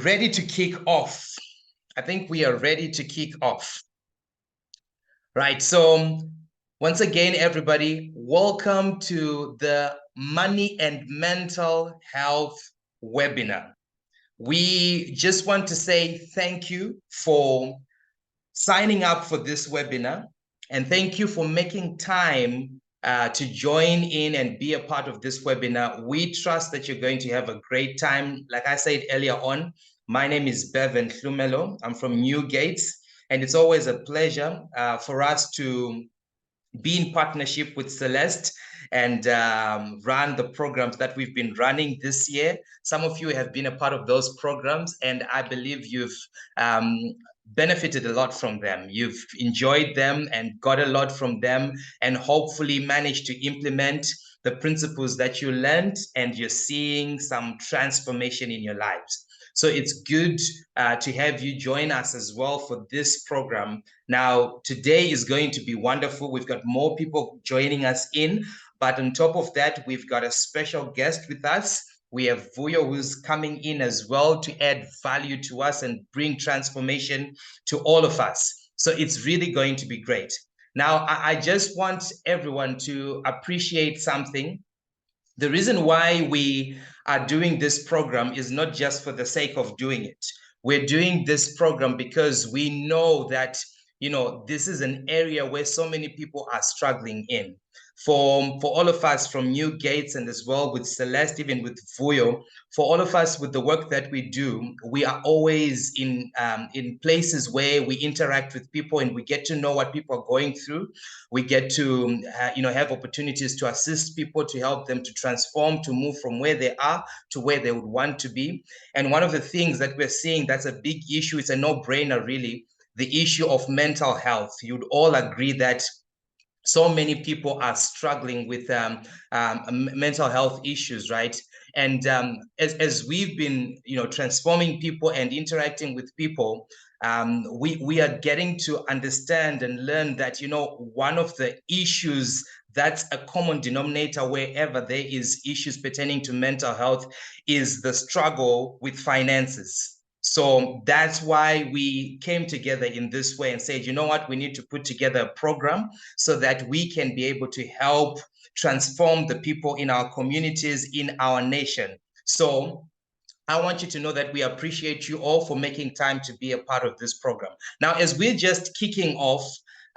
ready to kick off. I think we are ready to kick off. Right. So once again, everybody, welcome to the Money and Mental Health webinar. We just want to say thank you for signing up for this webinar, and thank you for making time to join in and be a part of this webinar. We trust that you're going to have a great time. Like I said earlier on, my name is Bevan Hlumelo. I'm from Newgates, and it's always a pleasure for us to be in partnership with Celeste and run the programs that we've been running this year. Some of you have been a part of those programs, and I believe you've benefited a lot from them. You've enjoyed them and got a lot from them, and hopefully managed to implement the principles that you learned, and you're seeing some transformation in your lives. So it's good to have you join us as well for this program. Now, today is going to be wonderful. We've got more people joining us in, but on top of that, we've got a special guest with us. We have Vuyo, who's coming in as well to add value to us and bring transformation to all of us. So it's really going to be great. Now, I just want everyone to appreciate something. The reason why we are doing this program is not just for the sake of doing it. We're doing this program because we know that, this is an area where so many people are struggling in. For all of us from Newgates, and as well with Celeste, even with Vuyo, for all of us with the work that we do, we are always in places where we interact with people and we get to know what people are going through. We get to have opportunities to assist people, to help them to transform, to move from where they are to where they would want to be. And one of the things that we're seeing that's a big issue, it's a no-brainer really, the issue of mental health. You'd all agree that so many people are struggling with mental health issues, right? And as we've been, transforming people and interacting with people, we are getting to understand and learn that, one of the issues that's a common denominator wherever there is issues pertaining to mental health is the struggle with finances. So that's why we came together in this way and said, you know what, we need to put together a program so that we can be able to help transform the people in our communities, in our nation. So I want you to know that we appreciate you all for making time to be a part of this program. Now, as we're just kicking off,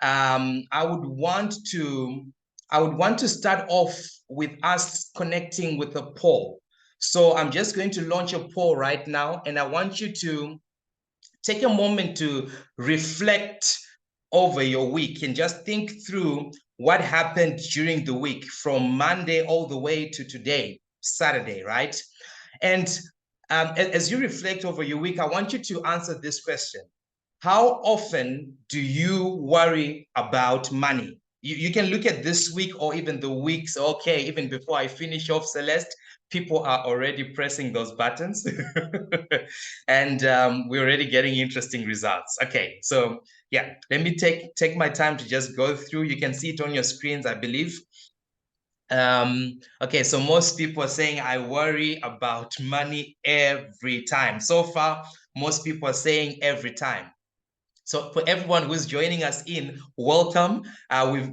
I would want to start off with us connecting with a poll. So I'm just going to launch a poll right now, and I want you to take a moment to reflect over your week and just think through what happened during the week from Monday all the way to today, Saturday, right? And as you reflect over your week, I want you to answer this question. How often do you worry about money? You can look at this week or even the weeks. Okay, even before I finish off, Celeste, people are already pressing those buttons and we're already getting interesting results. Okay, so yeah, let me take my time to just go through. You can see it on your screens, I believe. Okay, so most people are saying I worry about money every time. So far, most people are saying every time. So for everyone who's joining us in, welcome.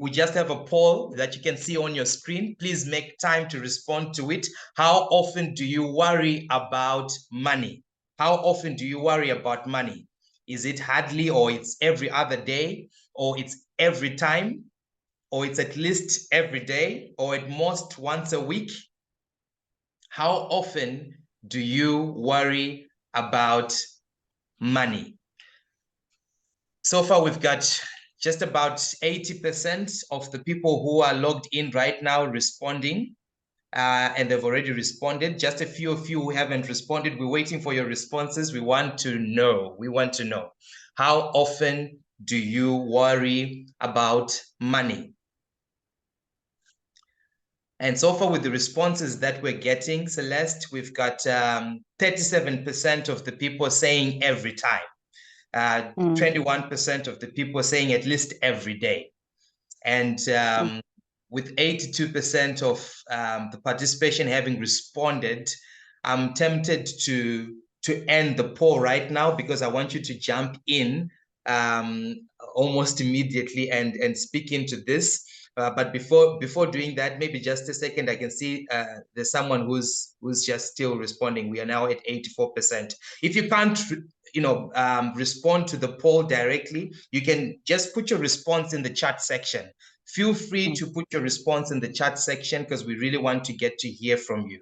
We just have a poll that you can see on your screen. Please make time to respond to it. How often do you worry about money? How often do you worry about money? Is it hardly, or it's every other day, or it's every time, or it's at least every day, or at most once a week? How often do you worry about money? So far, we've got just about 80% of the people who are logged in right now responding, and they've already responded. Just a few of you who haven't responded. We're waiting for your responses. We want to know. We want to know. How often do you worry about money? And so far with the responses that we're getting, Celeste, we've got 37% of the people saying every time. 21% of the people saying at least every day. And with 82% of the participation having responded, I'm tempted to to end the poll right now because I want you to jump in almost immediately and speak into this. But before doing that, maybe just a second, I can see there's someone who's just still responding. We are now at 84%. If you can't, respond to the poll directly, you can just put your response in the chat section. Feel free to put your response in the chat section because we really want to get to hear from you.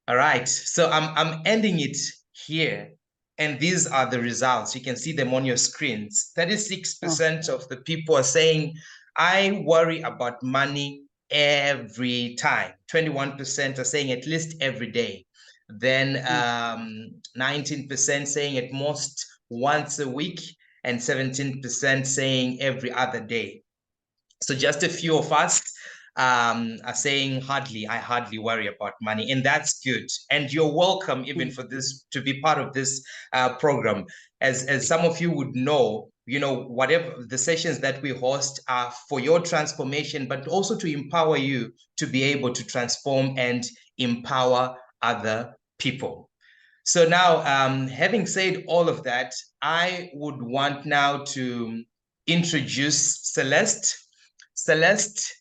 All right, so I'm ending it here. And these are the results. You can see them on your screens. 36% of the people are saying, I worry about money every time. 21% are saying at least every day. Then 19% saying at most once a week, and 17% saying every other day. So just a few of us are saying I hardly worry about money, and that's good. And you're welcome even for this to be part of this program. As some of you would know, whatever the sessions that we host are for your transformation, but also to empower you to be able to transform and empower other people. So now, having said all of that, I would want now to introduce Celeste. Celeste,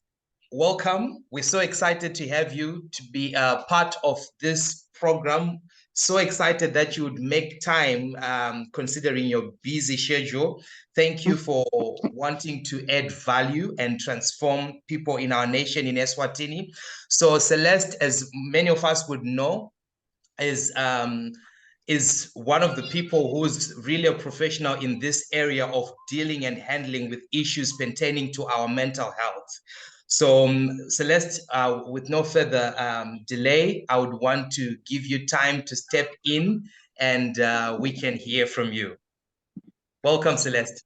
welcome. We're so excited to have you to be a part of this program. So excited that you would make time, considering your busy schedule. Thank you for wanting to add value and transform people in our nation in Eswatini. So Celeste, as many of us would know, is one of the people who's really a professional in this area of dealing and handling with issues pertaining to our mental health. So Celeste, with no further delay, I would want to give you time to step in and we can hear from you. Welcome, Celeste.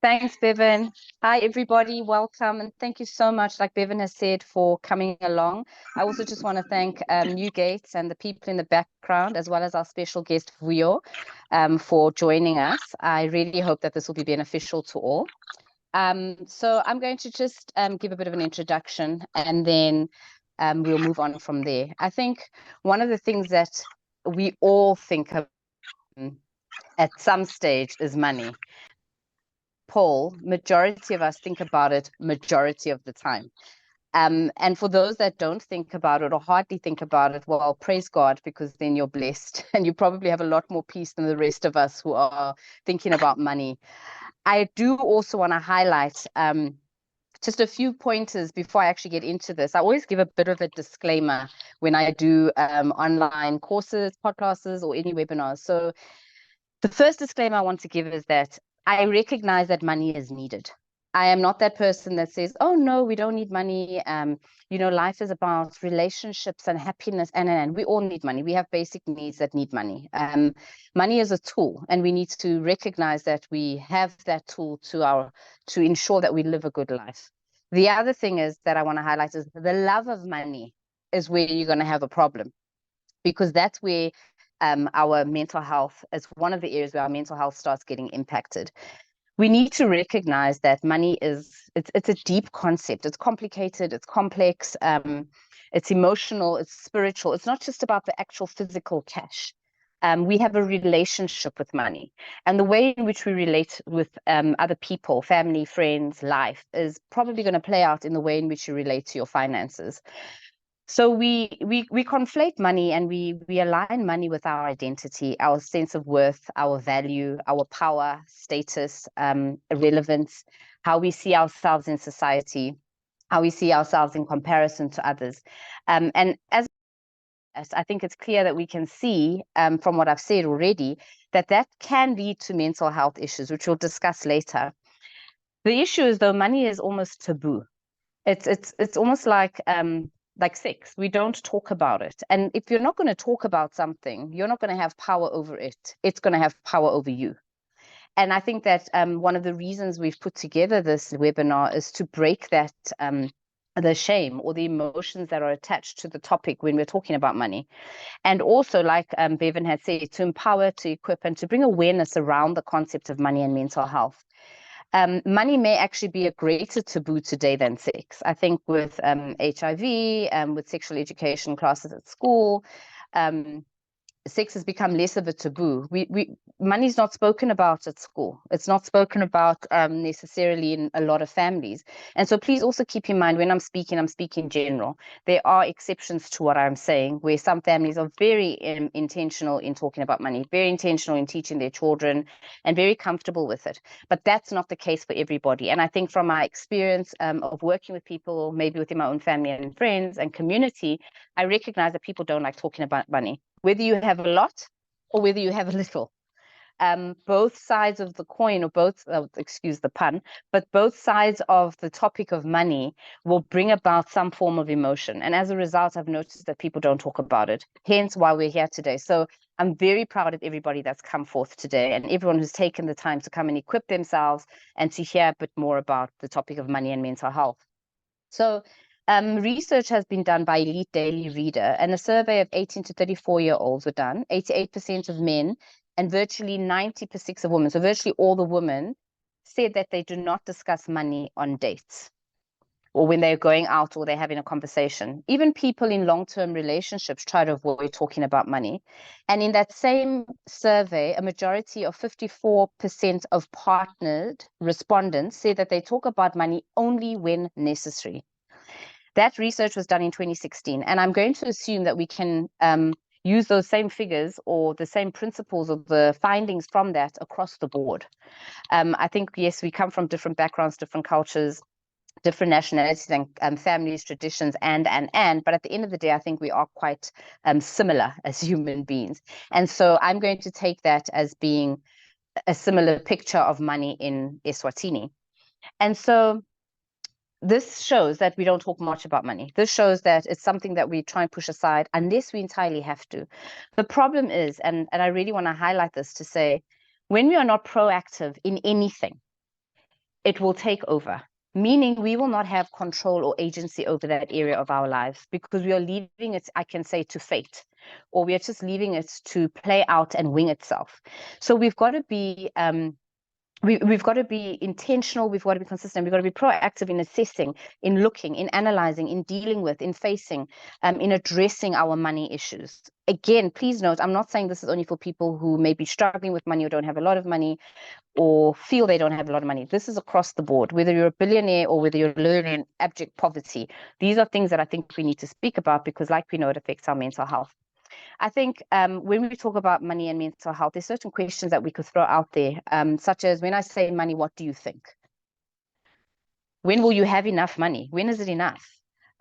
Thanks, Bevan. Hi, everybody. Welcome. And thank you so much, like Bevan has said, for coming along. I also just want to thank Newgates and the people in the background, as well as our special guest, Vuyo, for joining us. I really hope that this will be beneficial to all. So I'm going to just give a bit of an introduction, and then we'll move on from there. I think one of the things that we all think of at some stage is money. Poll, majority of us think about it majority of the time. And for those that don't think about it or hardly think about it, well, praise God, because then you're blessed and you probably have a lot more peace than the rest of us who are thinking about money. I do also want to highlight just a few pointers before I actually get into this. I always give a bit of a disclaimer when I do online courses, podcasts, or any webinars. So the first disclaimer I want to give is that I recognize that money is needed. I am not that person that says, oh, no, we don't need money. Life is about relationships and happiness, and we all need money. We have basic needs that need money. Money is a tool, and we need to recognize that we have that tool to ensure that we live a good life. The other thing is that I want to highlight is the love of money is where you're going to have a problem, because that's where our mental health is one of the areas where our mental health starts getting impacted. We need to recognize that money it's a deep concept. It's complicated, it's complex, it's emotional, it's spiritual. It's not just about the actual physical cash. We have a relationship with money, and the way in which we relate with other people, family, friends, life, is probably going to play out in the way in which you relate to your finances. So we conflate money, and we align money with our identity, our sense of worth, our value, our power, status, relevance, how we see ourselves in society, how we see ourselves in comparison to others. And as I think it's clear that we can see from what I've said already, that can lead to mental health issues, which we'll discuss later. The issue is, though, money is almost taboo. It's almost like sex. We don't talk about it. And if you're not going to talk about something, you're not going to have power over it. It's going to have power over you. And I think that one of the reasons we've put together this webinar is to break that the shame or the emotions that are attached to the topic when we're talking about money. And also, like Bevan had said, to empower, to equip, and to bring awareness around the concept of money and mental health. Money may actually be a greater taboo today than sex. I think with HIV and with sexual education classes at school, sex has become less of a taboo. Money's not spoken about at school. It's not spoken about necessarily in a lot of families. And so please also keep in mind when I'm speaking general. There are exceptions to what I'm saying, where some families are very intentional in talking about money, very intentional in teaching their children, and very comfortable with it. But that's not the case for everybody. And I think from my experience of working with people, maybe within my own family and friends and community, I recognize that people don't like talking about money, whether you have a lot or whether you have a little. Both sides of the coin, or both, excuse the pun, but both sides of the topic of money will bring about some form of emotion. And as a result, I've noticed that people don't talk about it, hence why we're here today. So I'm very proud of everybody that's come forth today and everyone who's taken the time to come and equip themselves and to hear a bit more about the topic of money and mental health. So research has been done by Elite Daily Reader, and a survey of 18 to 34-year-olds were done. 88% of men and virtually 90% of women, so virtually all the women, said that they do not discuss money on dates or when they're going out or they're having a conversation. Even people in long-term relationships try to avoid talking about money. And in that same survey, a majority of 54% of partnered respondents said that they talk about money only when necessary. That research was done in 2016, and I'm going to assume that we can use those same figures or the same principles of the findings from that across the board. I think, yes, we come from different backgrounds, different cultures, different nationalities and families, traditions, but at the end of the day, I think we are quite similar as human beings. And so I'm going to take that as being a similar picture of money in Eswatini. And so this shows that we don't talk much about money. This shows that it's something that we try and push aside unless we entirely have to. The problem is, and I really want to highlight this to say, when we are not proactive in anything, it will take over, meaning we will not have control or agency over that area of our lives because we are leaving it, I can say, to fate, or we are just leaving it to play out and wing itself. So we've got to be we've got to be intentional, we've got to be consistent, we've got to be proactive in assessing, in looking, in analyzing, in dealing with, in facing, in addressing our money issues. Again, please note, I'm not saying this is only for people who may be struggling with money or don't have a lot of money or feel they don't have a lot of money. This is across the board, whether you're a billionaire or whether you're living in abject poverty. These are things that I think we need to speak about because, like we know, it affects our mental health. I think when we talk about money and mental health, there's certain questions that we could throw out there, such as when I say money, what do you think? When will you have enough money? When is it enough?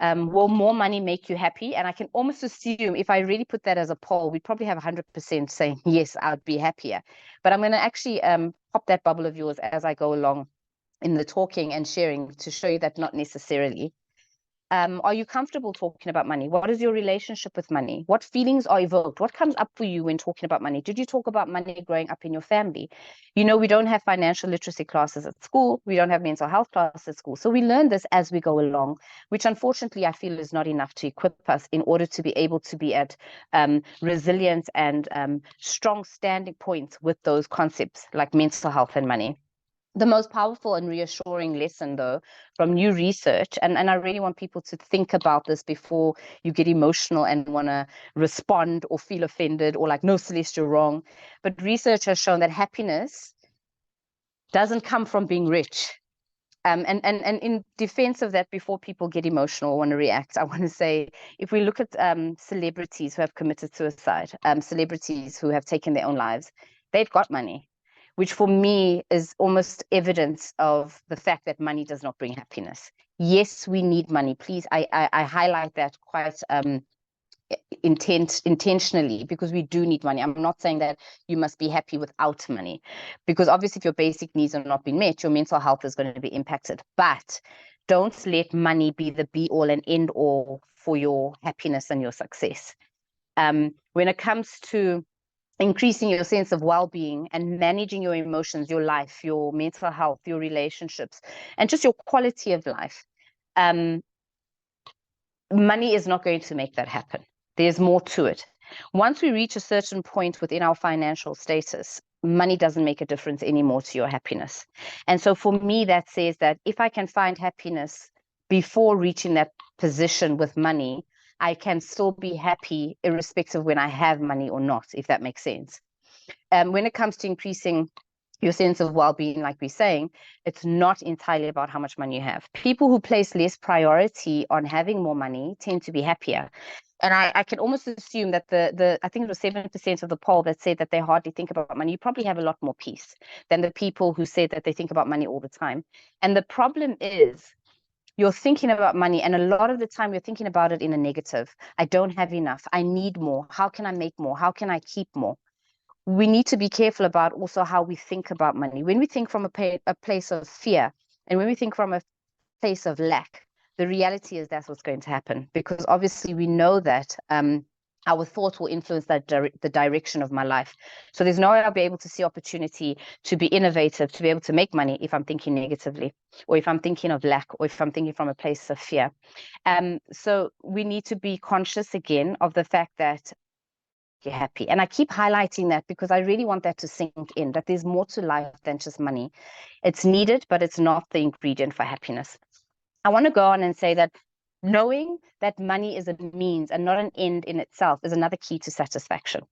Will more money make you happy? And I can almost assume if I really put that as a poll, we'd probably have 100% saying, yes, I'd be happier. But I'm going to actually pop that bubble of yours as I go along in the talking and sharing to show you that not necessarily. Are you comfortable talking about money? What is your relationship with money? What feelings are evoked? What comes up for you when talking about money? Did you talk about money growing up in your family? You know, we don't have financial literacy classes at school. We don't have mental health classes at school. So we learn this as we go along, which unfortunately I feel is not enough to equip us in order to be able to be at resilient and strong standing points with those concepts like mental health and money. The most powerful and reassuring lesson, though, from new research, and I really want people to think about this before you get emotional and want to respond or feel offended or like, no, Celeste, you're wrong. But research has shown that happiness doesn't come from being rich. And in defense of that, before people get emotional or want to react, I want to say, if we look at celebrities who have committed suicide, celebrities who have taken their own lives, they've got money, which for me is almost evidence of the fact that money does not bring happiness. Yes, we need money. Please, I highlight that quite intentionally because we do need money. I'm not saying that you must be happy without money, because obviously if your basic needs are not being met, your mental health is going to be impacted. But don't let money be the be all and end all for your happiness and your success. When it comes to increasing your sense of well-being and managing your emotions, your life, your mental health, your relationships, and just your quality of life, money is not going to make that happen. There's more to it. Once we reach a certain point within our financial status, money doesn't make a difference anymore to your happiness. And so for me, that says that if I can find happiness before reaching that position with money, I can still be happy irrespective of when I have money or not, if that makes sense. When it comes to increasing your sense of well-being, like we're saying, it's not entirely about how much money you have. People who place less priority on having more money tend to be happier. And I can almost assume that I think it was 7% of the poll that said that they hardly think about money. You probably have a lot more peace than the people who said that they think about money all the time. And the problem is you're thinking about money, and a lot of the time you're thinking about it in a negative. I don't have enough. I need more. How can I make more? How can I keep more? We need to be careful about also how we think about money. When we think from a place of fear, and when we think from a place of lack, the reality is that's what's going to happen, because obviously we know that our thoughts will influence the direction of my life. So there's no way I'll be able to see opportunity to be innovative, to be able to make money if I'm thinking negatively, or if I'm thinking of lack, or if I'm thinking from a place of fear. So we need to be conscious again of the fact that you're happy. And I keep highlighting that because I really want that to sink in, that there's more to life than just money. It's needed, but it's not the ingredient for happiness. I want to go on and say that knowing that money is a means and not an end in itself is another key to satisfaction.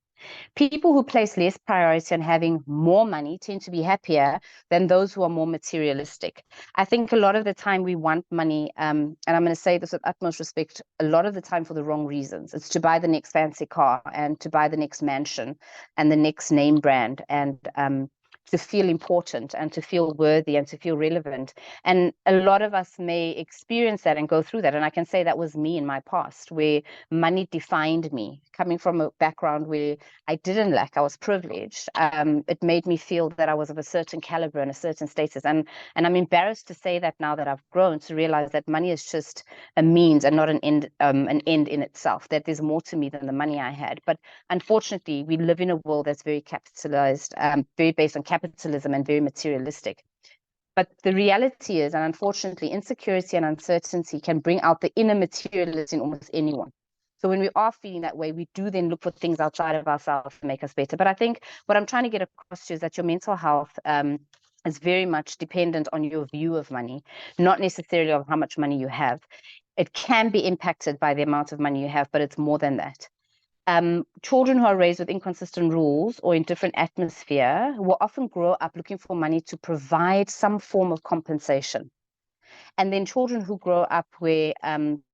People who place less priority on having more money tend to be happier than those who are more materialistic. I think a lot of the time we want money, and I'm going to say this with utmost respect, a lot of the time for the wrong reasons. It's to buy the next fancy car and to buy the next mansion and the next name brand, and to feel important and to feel worthy and to feel relevant. And a lot of us may experience that and go through that. And I can say that was me in my past, where money defined me. Coming from a background where I didn't lack, I was privileged. It made me feel that I was of a certain caliber and a certain status. And I'm embarrassed to say that now that I've grown, to realize that money is just a means and not an end in itself, that there's more to me than the money I had. But unfortunately, we live in a world that's very capitalized, very based on capitalism and very materialistic. But the reality is, and unfortunately, insecurity and uncertainty can bring out the inner materialist in almost anyone. So when we are feeling that way, we do then look for things outside of ourselves to make us better. But I think what I'm trying to get across to is that your mental health is very much dependent on your view of money, not necessarily of how much money you have. It can be impacted by the amount of money you have, but it's more than that. Children who are raised with inconsistent rules or in different atmosphere will often grow up looking for money to provide some form of compensation. And then children who grow up where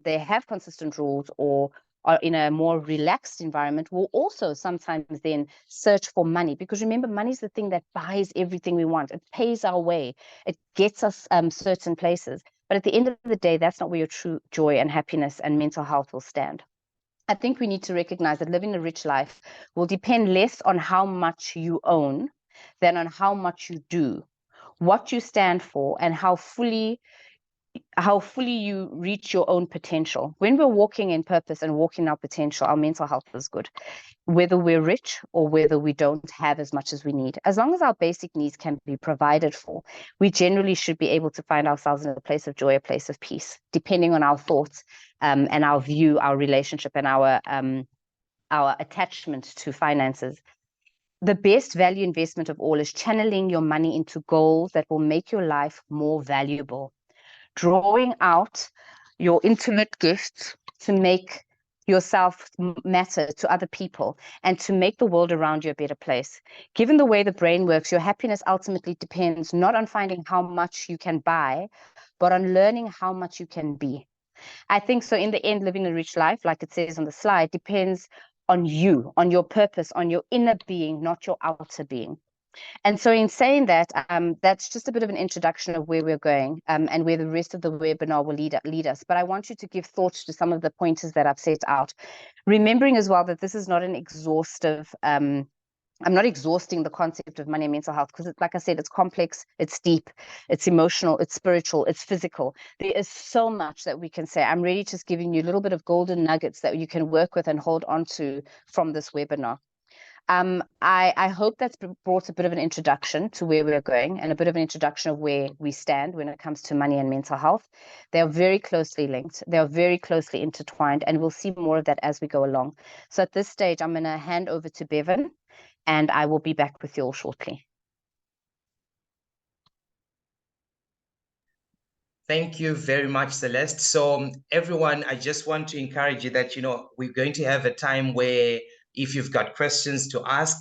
they have consistent rules or are in a more relaxed environment will also sometimes then search for money, because remember, money is the thing that buys everything we want. It pays our way. It gets us certain places. But at the end of the day, that's not where your true joy and happiness and mental health will stand. I think we need to recognize that living a rich life will depend less on how much you own than on how much you do, what you stand for, and how fully you reach your own potential. When we're walking in purpose and walking our potential, our mental health is good, whether we're rich or whether we don't have as much as we need. As long as our basic needs can be provided for, we generally should be able to find ourselves in a place of joy, a place of peace, depending on our thoughts and our view, our relationship, and our attachment to finances. The best value investment of all is channeling your money into goals that will make your life more valuable, drawing out your intimate gifts to make yourself matter to other people and to make the world around you a better place. Given the way the brain works, your happiness ultimately depends not on finding how much you can buy, but on learning how much you can be. I think so. In the end, living a rich life, like it says on the slide, depends on you, on your purpose, on your inner being, not your outer being. And so in saying that, that's just a bit of an introduction of where we're going and where the rest of the webinar will lead us. But I want you to give thought to some of the pointers that I've set out, remembering as well that this is not an exhaustive I'm not exhausting the concept of money and mental health, because, like I said, it's complex, it's deep, it's emotional, it's spiritual, it's physical. There is so much that we can say. I'm really just giving you a little bit of golden nuggets that you can work with and hold on to from this webinar. I hope that's brought a bit of an introduction to where we're going and a bit of an introduction of where we stand when it comes to money and mental health. They are very closely linked. They are very closely intertwined, and we'll see more of that as we go along. So at this stage, I'm going to hand over to Bevan. and I will be back with you all shortly. Thank you very much, Celeste. So everyone, I just want to encourage you that, we're going to have a time where if you've got questions to ask,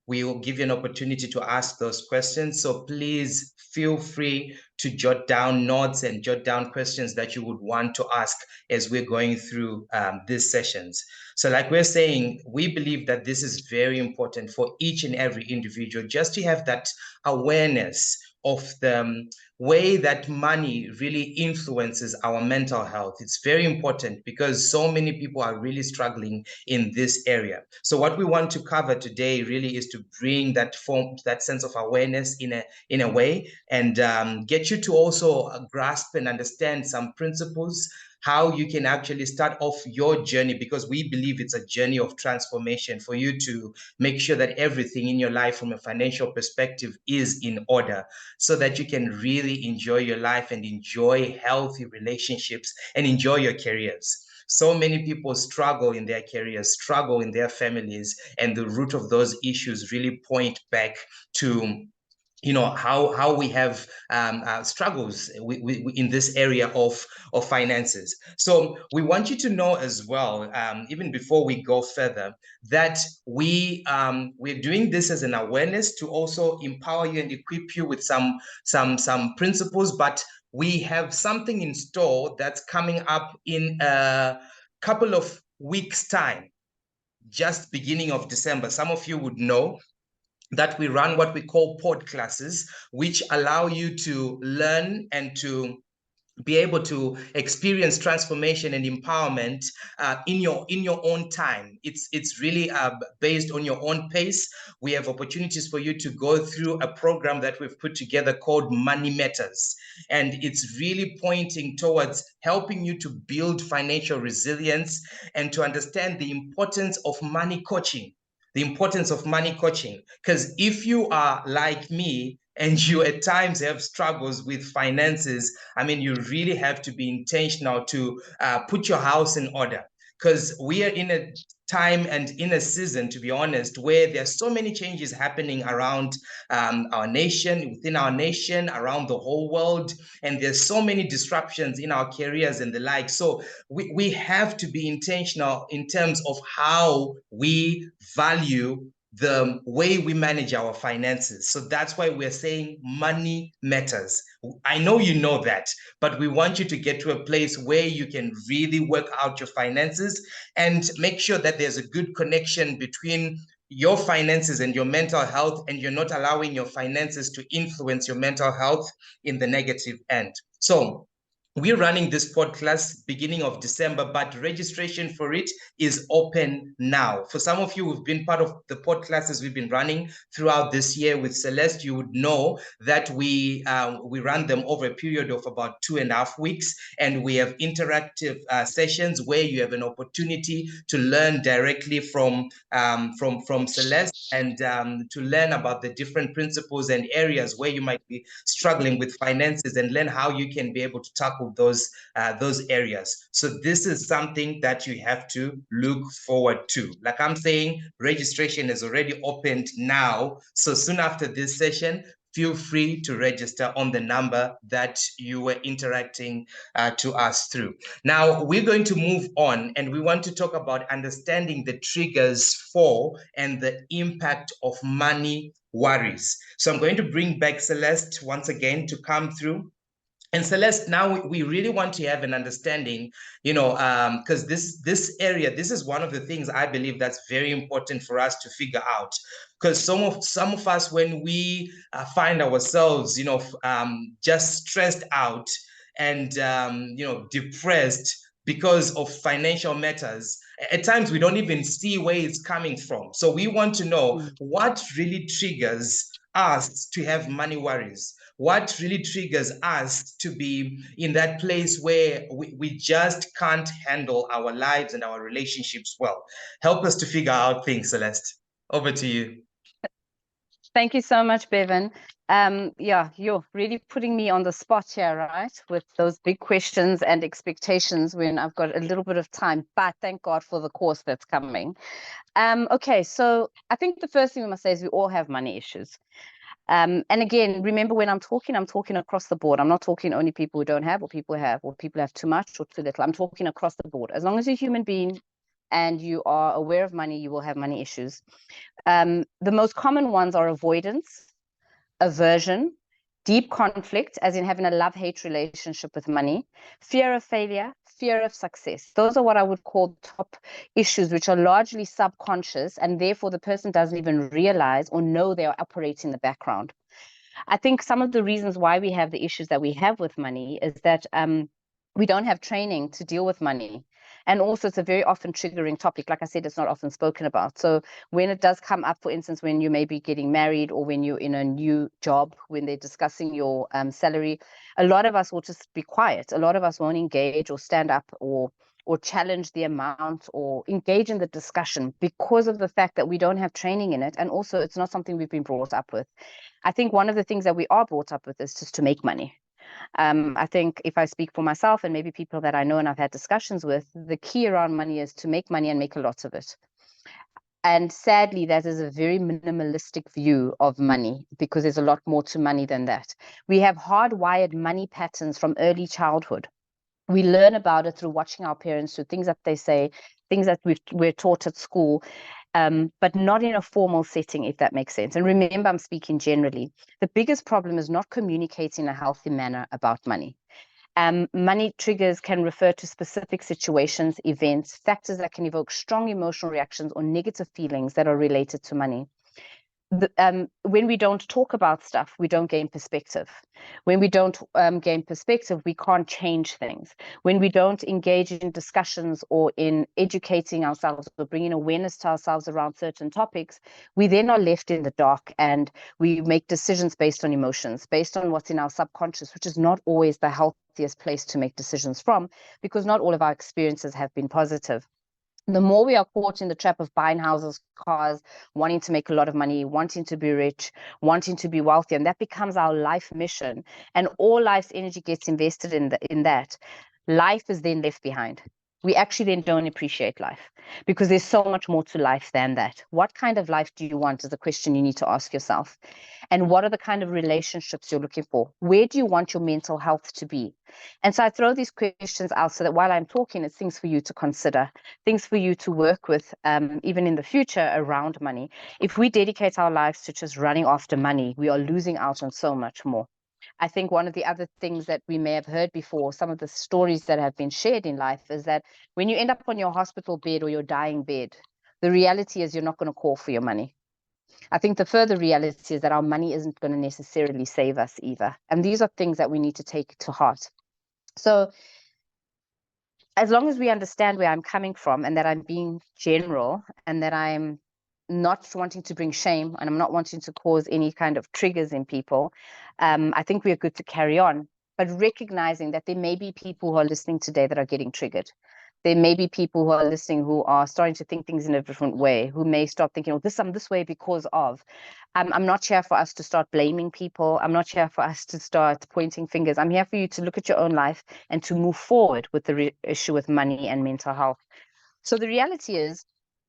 we will give you an opportunity to ask those questions. So please feel free to jot down notes and jot down questions that you would want to ask as we're going through these sessions. So like we're saying, we believe that this is very important for each and every individual, just to have that awareness of the way that money really influences our mental health. It's very important because so many people are really struggling in this area. So what we want to cover today really is to bring that sense of awareness in a way, and get you to also grasp and understand some principles, how you can actually start off your journey, because we believe it's a journey of transformation for you to make sure that everything in your life from a financial perspective is in order, so that you can really enjoy your life and enjoy healthy relationships and enjoy your careers. So many people struggle in their careers, struggle in their families, and the root of those issues really point back to how we have struggles in this area of finances. So we want you to know as well, even before we go further, that we're doing this as an awareness to also empower you and equip you with some principles, but we have something in store that's coming up in a couple of weeks' time, just beginning of December. Some of you would know that we run what we call pod classes, which allow you to learn and to be able to experience transformation and empowerment in your own time. It's really based on your own pace. We have opportunities for you to go through a program that we've put together called Money Matters, and it's really pointing towards helping you to build financial resilience and to understand the importance of money coaching. The importance of money coaching, because if you are like me and you at times have struggles with finances, I mean, you really have to be intentional to put your house in order, because we are in a time and in a season, to be honest, where there are so many changes happening around our nation, within our nation, around the whole world, and there's so many disruptions in our careers and the like. So we have to be intentional in terms of how we value the way we manage our finances. So that's why we're saying money matters. I know you know that, but we want you to get to a place where you can really work out your finances and make sure that there's a good connection between your finances and your mental health, and you're not allowing your finances to influence your mental health in the negative end. So we're running this podcast beginning of December, but registration for it is open now. For some of you who've been part of the pod classes we've been running throughout this year with Celeste, you would know that we run them over a period of about 2.5 weeks, and we have interactive sessions where you have an opportunity to learn directly from Celeste, and to learn about the different principles and areas where you might be struggling with finances, and learn how you can be able to tackle those areas. So this is something that you have to look forward to. Like I'm saying, registration is already opened now. So soon after this session, feel free to register on the number that you were interacting to us through. Now, we're going to move on, and we want to talk about understanding the triggers for and the impact of money worries. So I'm going to bring back Celeste once again to come through. And Celeste, now we really want to have an understanding, because this area, this is one of the things I believe that's very important for us to figure out. Because some of us, when we find ourselves, just stressed out and depressed because of financial matters, at times we don't even see where it's coming from. So we want to know what really triggers us to have money worries. What really triggers us to be in that place where we just can't handle our lives and our relationships well. Help us to figure out things, Celeste. Over to you. Thank you so much, Bevan. Yeah, you're really putting me on the spot here, right? With those big questions and expectations when I've got a little bit of time, but thank God for the course that's coming. Okay, so I think the first thing we must say is we all have money issues. And again, remember when I'm talking across the board. I'm not talking only people who don't have, or people who have, or people who have too much or too little. I'm talking across the board. As long as you're a human being and you are aware of money, you will have money issues. The most common ones are avoidance, aversion, deep conflict, as in having a love-hate relationship with money, fear of failure, fear of success. Those are what I would call top issues, which are largely subconscious, and therefore the person doesn't even realize or know they are operating in the background. I think some of the reasons why we have the issues that we have with money is that we don't have training to deal with money. And also, it's a very often triggering topic. Like I said, it's not often spoken about. So when it does come up, for instance, when you may be getting married or when you're in a new job, when they're discussing your salary, a lot of us will just be quiet. A lot of us won't engage or stand up or challenge the amount or engage in the discussion because of the fact that we don't have training in it. And also, it's not something we've been brought up with. I think one of the things that we are brought up with is just to make money. I think if I speak for myself and maybe people that I know and I've had discussions with, the key around money is to make money and make a lot of it. And sadly, that is a very minimalistic view of money because there's a lot more to money than that. We have hardwired money patterns from early childhood. We learn about it through watching our parents do things that they say, things that we're taught at school, but not in a formal setting, if that makes sense. And remember, I'm speaking generally. The biggest problem is not communicating in a healthy manner about money. Money triggers can refer to specific situations, events, factors that can evoke strong emotional reactions or negative feelings that are related to money. When we don't talk about stuff, we don't gain perspective. When we don't gain perspective, we can't change things. When we don't engage in discussions or in educating ourselves or bringing awareness to ourselves around certain topics, we then are left in the dark and we make decisions based on emotions, based on what's in our subconscious, which is not always the healthiest place to make decisions from, because not all of our experiences have been positive. The more we are caught in the trap of buying houses, cars, wanting to make a lot of money, wanting to be rich, wanting to be wealthy, and that becomes our life mission, and all life's energy gets invested in that, life is then left behind. We actually then don't appreciate life because there's so much more to life than that. What kind of life do you want is the question you need to ask yourself. And what are the kind of relationships you're looking for? Where do you want your mental health to be? And so I throw these questions out so that while I'm talking, it's things for you to consider, things for you to work with, even in the future around money. If we dedicate our lives to just running after money, we are losing out on so much more. I think one of the other things that we may have heard before, some of the stories that have been shared in life, is that when you end up on your hospital bed or your dying bed, the reality is you're not going to call for your money. I think the further reality is that our money isn't going to necessarily save us either. And these are things that we need to take to heart. So as long as we understand where I'm coming from and that I'm being general and that I'm not wanting to bring shame and I'm not wanting to cause any kind of triggers in people, I think we are good to carry on. But recognizing that there may be people who are listening today that are getting triggered. There may be people who are listening who are starting to think things in a different way, who may start thinking, oh, I'm this way because of. I'm not here for us to start blaming people. I'm not here for us to start pointing fingers. I'm here for you to look at your own life and to move forward with the issue with money and mental health. So the reality is,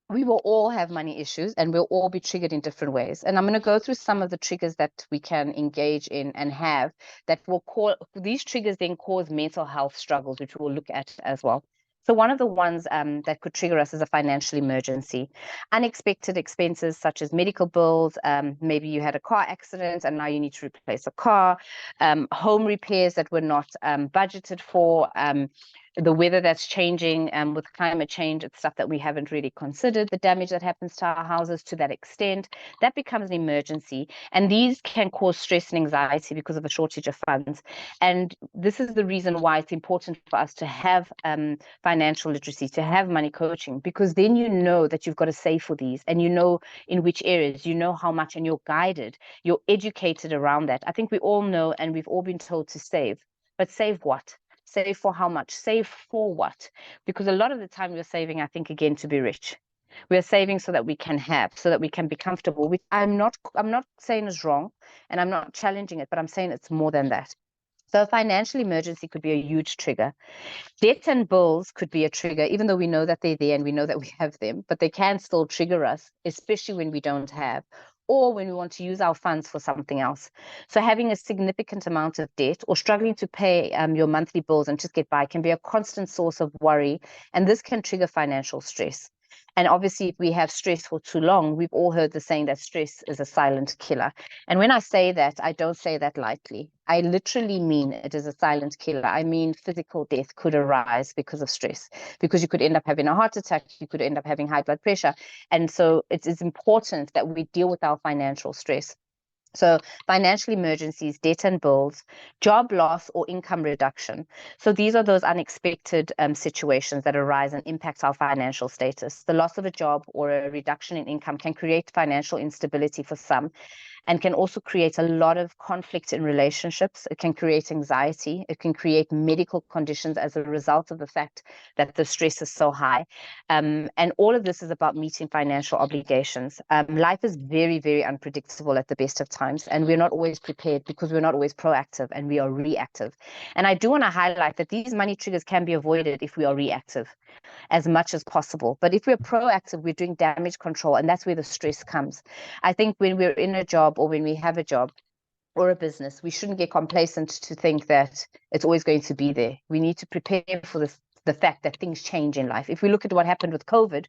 we will all have money issues and we'll all be triggered in different ways. And I'm going to go through some of the triggers that we can engage in and have that will cause these triggers then cause mental health struggles, which we'll look at as well. So one of the ones that could trigger us is a financial emergency. Unexpected expenses such as medical bills, maybe you had a car accident and now you need to replace a car, home repairs that were not budgeted for, the weather that's changing with climate change. It's stuff that we haven't really considered, the damage that happens to our houses to that extent. That becomes an emergency. And these can cause stress and anxiety because of a shortage of funds. And this is the reason why it's important for us to have financial literacy, to have money coaching, because then you know that you've got to save for these and you know in which areas, you know how much, and you're guided, you're educated around that. I think we all know and we've all been told to save, but save what? Save for how much? Save for what? Because a lot of the time you're saving, I think, again, to be rich. We are saving so that we can have, so that we can be comfortable. Which I'm not saying is wrong, and I'm not challenging it, but I'm saying it's more than that. So a financial emergency could be a huge trigger. Debt and bills could be a trigger, even though we know that they're there and we know that we have them, but they can still trigger us, especially when we don't have, or when we want to use our funds for something else. So having a significant amount of debt or struggling to pay your monthly bills and just get by can be a constant source of worry, and this can trigger financial stress. And obviously, if we have stress for too long, we've all heard the saying that stress is a silent killer. And when I say that, I don't say that lightly. I literally mean it is a silent killer. I mean, physical death could arise because of stress, because you could end up having a heart attack, you could end up having high blood pressure. And so it's important that we deal with our financial stress. So financial emergencies, debt and bills, job loss or income reduction. So these are those unexpected situations that arise and impact our financial status. The loss of a job or a reduction in income can create financial instability for some, and can also create a lot of conflict in relationships. It can create anxiety. It can create medical conditions as a result of the fact that the stress is so high. And all of this is about meeting financial obligations. Life is very, very unpredictable at the best of times, and we're not always prepared because we're not always proactive and we are reactive. And I do want to highlight that these money triggers can be avoided if we are reactive as much as possible. But if we're proactive, we're doing damage control, and that's where the stress comes. I think when we're in a job or when we have a job or a business, we shouldn't get complacent to think that it's always going to be there. We need to prepare for the fact that things change in life. If we look at what happened with COVID,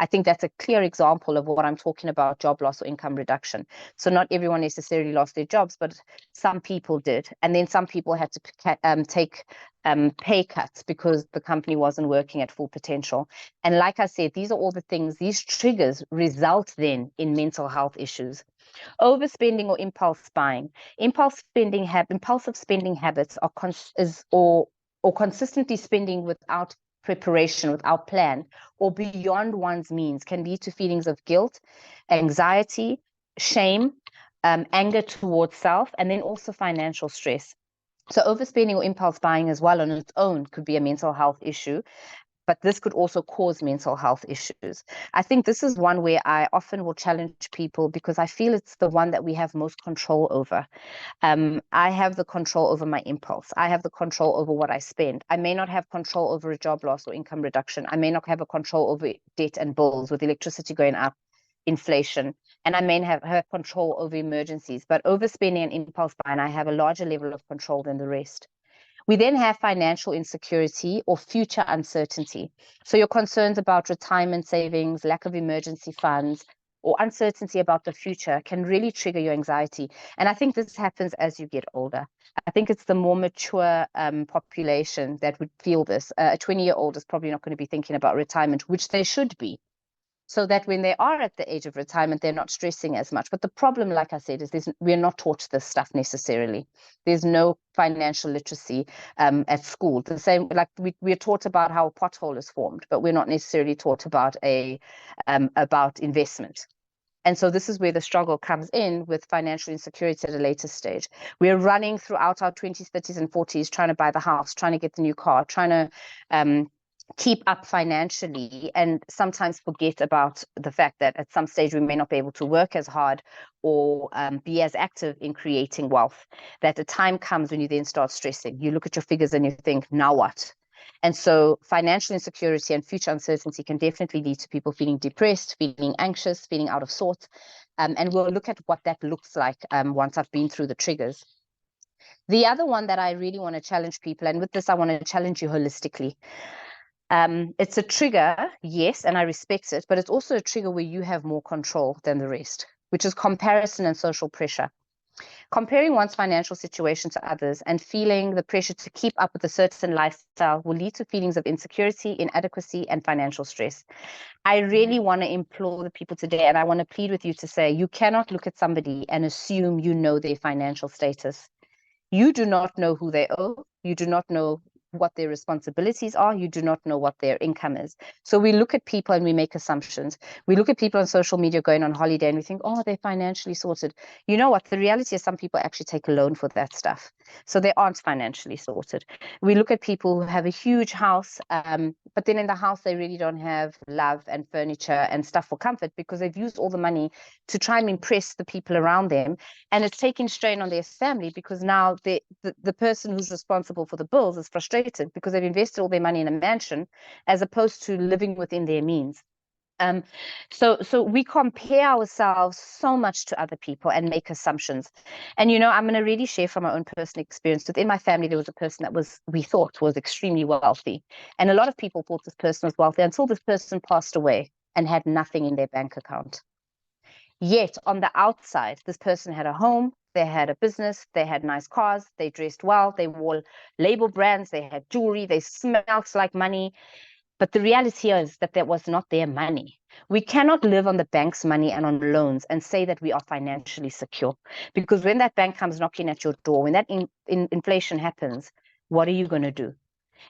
I think that's a clear example of what I'm talking about, job loss or income reduction. So not everyone necessarily lost their jobs, but some people did. And then some people had to take pay cuts because the company wasn't working at full potential. And like I said, these are all the things, these triggers result then in mental health issues. Overspending or impulse buying. Impulsive spending habits are or consistently spending without preparation, without plan, or beyond one's means can lead to feelings of guilt, anxiety, shame, anger towards self, and then also financial stress. So overspending or impulse buying as well on its own could be a mental health issue, but this could also cause mental health issues. I think this is one where I often will challenge people because I feel it's the one that we have most control over. I have the control over my impulse. I have the control over what I spend. I may not have control over a job loss or income reduction. I may not have a control over debt and bills with electricity going up, inflation, and I may have control over emergencies, but overspending and impulse buying, I have a larger level of control than the rest. We then have financial insecurity or future uncertainty. So your concerns about retirement savings, lack of emergency funds, or uncertainty about the future can really trigger your anxiety. And I think this happens as you get older. I think it's the more mature population that would feel this. A 20-year-old is probably not going to be thinking about retirement, which they should be, so that when they are at the age of retirement, they're not stressing as much. But the problem, like I said, is we're not taught this stuff necessarily. There's no financial literacy at school. The same, like we're taught about how a pothole is formed, but we're not necessarily taught about about investment. And so this is where the struggle comes in with financial insecurity at a later stage. We're running throughout our 20s, 30s, and 40s, trying to buy the house, trying to get the new car, trying to keep up financially, and sometimes forget about the fact that at some stage we may not be able to work as hard or be as active in creating wealth. That the time comes when you then start stressing. You look at your figures and you think, now what? And so financial insecurity and future uncertainty can definitely lead to people feeling depressed, feeling anxious, feeling out of sorts. And we'll look at what that looks like once I've been through the triggers. The other one that I really want to challenge people, and with this I want to challenge you holistically. It's a trigger, yes, and I respect it, but it's also a trigger where you have more control than the rest, which is comparison and social pressure. Comparing one's financial situation to others and feeling the pressure to keep up with a certain lifestyle will lead to feelings of insecurity, inadequacy, and financial stress. I really want to implore the people today, and I want to plead with you to say, you cannot look at somebody and assume you know their financial status. You do not know who they owe. You do not know what their responsibilities are. You do not know what their income is. So we look at people and we make assumptions. We look at people on social media going on holiday and we think, oh, they're financially sorted. You know what? The reality is some people actually take a loan for that stuff. So they aren't financially sorted. We look at people who have a huge house, but then in the house, they really don't have love and furniture and stuff for comfort because they've used all the money to try and impress the people around them. And it's taking strain on their family because now the person who's responsible for the bills is frustrated because they've invested all their money in a mansion as opposed to living within their means. So we compare ourselves so much to other people and make assumptions. And, I'm going to really share from my own personal experience. Within my family, there was a person that we thought was extremely wealthy. And a lot of people thought this person was wealthy until this person passed away and had nothing in their bank account. Yet on the outside, this person had a home, they had a business, they had nice cars, they dressed well, they wore label brands, they had jewelry, they smelled like money. But the reality is that was not their money. We cannot live on the bank's money and on loans and say that we are financially secure. Because when that bank comes knocking at your door, when that inflation happens, what are you going to do?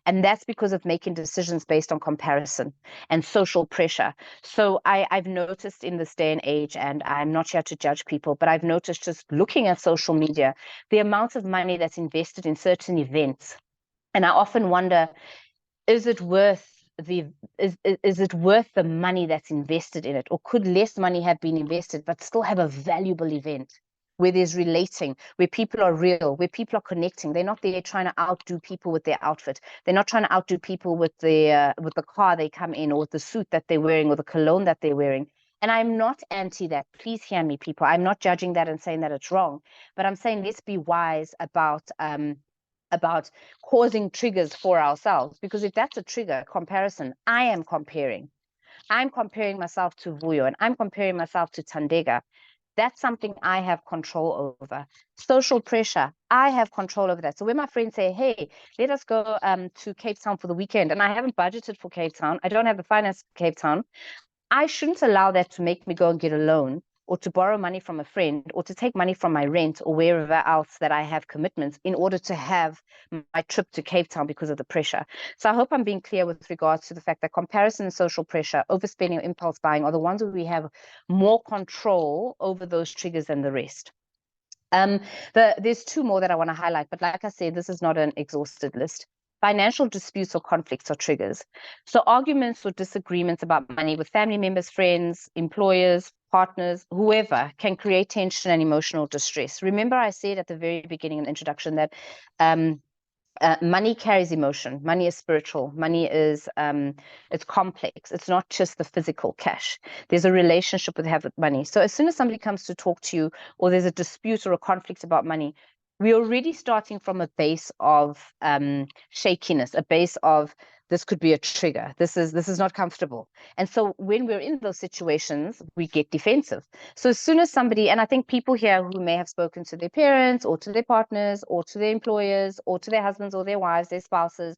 And that's because of making decisions based on comparison and social pressure. So I've noticed in this day and age, and I'm not here to judge people, but I've noticed just looking at social media, the amount of money that's invested in certain events. And I often wonder, is it worth is it worth the money that's invested in it? Or could less money have been invested, but still have a valuable event? Where there's relating, where people are real, where people are connecting. They're not there trying to outdo people with their outfit. They're not trying to outdo people with the car they come in, or with the suit that they're wearing, or the cologne that they're wearing. And I'm not anti that. Please hear me, people. I'm not judging that and saying that it's wrong, but I'm saying let's be wise about causing triggers for ourselves. Because if that's a trigger, comparison, I'm comparing myself to Vuyo, and I'm comparing myself to Tandega. That's something I have control over. Social pressure, I have control over that. So when my friends say, hey, let us go to Cape Town for the weekend, and I haven't budgeted for Cape Town, I don't have the finance for Cape Town, I shouldn't allow that to make me go and get a loan, or to borrow money from a friend, or to take money from my rent or wherever else that I have commitments in order to have my trip to Cape Town because of the pressure. So I hope I'm being clear with regards to the fact that comparison and social pressure, overspending or impulse buying are the ones where we have more control over those triggers than the rest. There's two more that I want to highlight, but like I said, this is not an exhausted list. Financial disputes or conflicts are triggers. So arguments or disagreements about money with family members, friends, employers, partners, whoever, can create tension and emotional distress. Remember, I said at the very beginning in the introduction that money carries emotion. Money is spiritual. Money is it's complex. It's not just the physical cash. There's a relationship we have with money. So as soon as somebody comes to talk to you, or there's a dispute or a conflict about money, we're already starting from a base of shakiness, a base of this could be a trigger. This is not comfortable. And so when we're in those situations, we get defensive. So as soon as somebody, and I think people here who may have spoken to their parents or to their partners or to their employers or to their husbands or their wives, their spouses,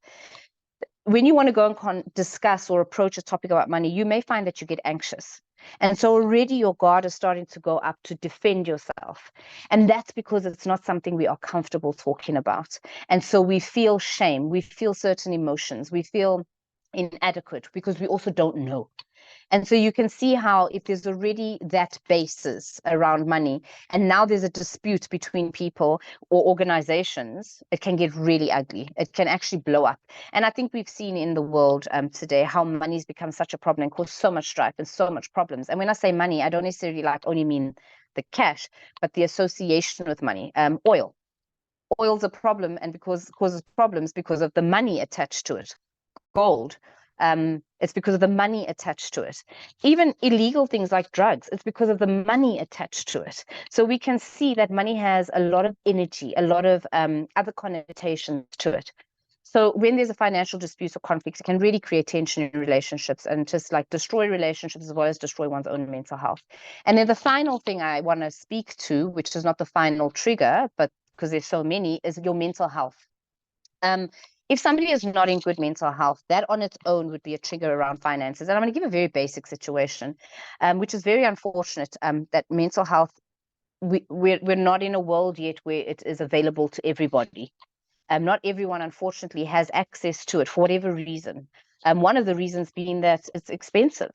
when you want to go and discuss or approach a topic about money, you may find that you get anxious. And so already your guard is starting to go up to defend yourself. And that's because it's not something we are comfortable talking about. And so we feel shame, we feel certain emotions, we feel inadequate because we also don't know. And so you can see how if there's already that basis around money, and now there's a dispute between people or organizations, it can get really ugly. It can actually blow up. And I think we've seen in the world today how money's become such a problem and caused so much strife and so much problems. And when I say money, I don't necessarily only mean the cash, but the association with money. Oil's a problem, and because it causes problems because of the money attached to it. Gold, it's because of the money attached to it. Even illegal things like drugs, it's because of the money attached to it. So we can see that money has a lot of energy, a lot of other connotations to it. So when there's a financial dispute or conflict, it can really create tension in relationships and just destroy relationships as well as destroy one's own mental health. And then the final thing I want to speak to, which is not the final trigger, but because there's so many, is your mental health. If somebody is not in good mental health, that on its own would be a trigger around finances. And I'm going to give a very basic situation, which is very unfortunate, that mental health, we're not in a world yet where it is available to everybody. Not everyone, unfortunately, has access to it for whatever reason. One of the reasons being that it's expensive.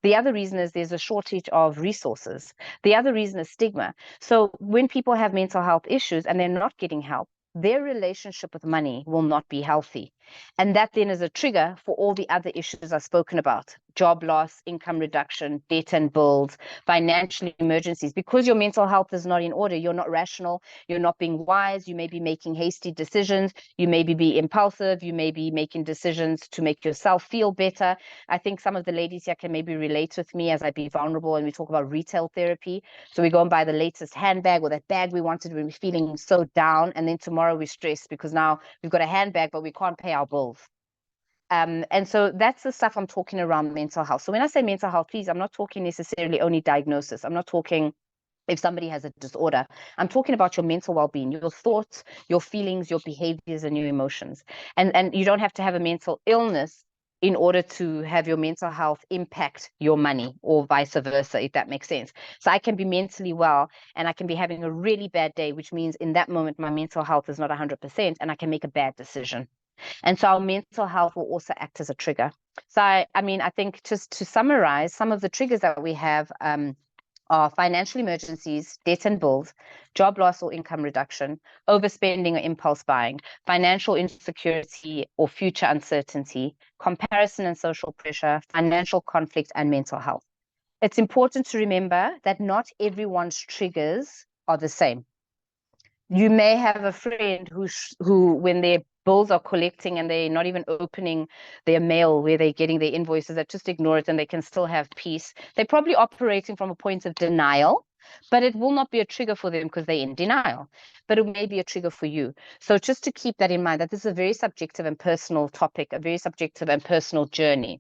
The other reason is there's a shortage of resources. The other reason is stigma. So when people have mental health issues and they're not getting help, their relationship with money will not be healthy. And that then is a trigger for all the other issues I've spoken about: job loss, income reduction, debt and bills, financial emergencies. Because your mental health is not in order, you're not rational, you're not being wise, you may be making hasty decisions, you may be impulsive, you may be making decisions to make yourself feel better. I think some of the ladies here can maybe relate with me as I be vulnerable and we talk about retail therapy. So we go and buy the latest handbag or that bag we wanted when we're feeling so down, and then tomorrow we're stressed because now we've got a handbag but we can't pay our bills. And so that's the stuff I'm talking around mental health. So when I say mental health, please, I'm not talking necessarily only diagnosis. I'm not talking if somebody has a disorder. I'm talking about your mental well-being, your thoughts, your feelings, your behaviors, and your emotions. And you don't have to have a mental illness in order to have your mental health impact your money, or vice versa, if that makes sense. So I can be mentally well and I can be having a really bad day, which means in that moment my mental health is not 100% and I can make a bad decision. And so our mental health will also act as a trigger. So I mean, I think just to summarize, some of the triggers that we have are financial emergencies, debt and bills, job loss or income reduction, overspending or impulse buying, financial insecurity or future uncertainty, comparison and social pressure, financial conflict, and mental health. It's important to remember that not everyone's triggers are the same. You may have a friend who when their bills are collecting and they're not even opening their mail where they're getting their invoices, that just ignore it and they can still have peace. They're probably operating from a point of denial, but it will not be a trigger for them because they're in denial. But it may be a trigger for you. So just to keep that in mind, that this is a very subjective and personal topic, a very subjective and personal journey.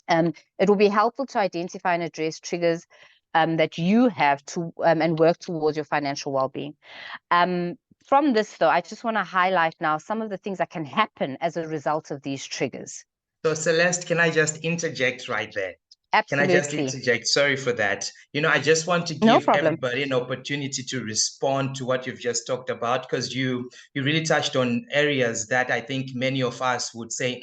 It will be helpful to identify and address triggers that you have to and work towards your financial well-being. From this, though, I just want to highlight now some of the things that can happen as a result of these triggers. So Celeste, can I just interject right there? Can I just Absolutely. interject? Sorry for that. I just want to No give problem. everybody an opportunity to respond to what you've just talked about, because you really touched on areas that I think many of us would say,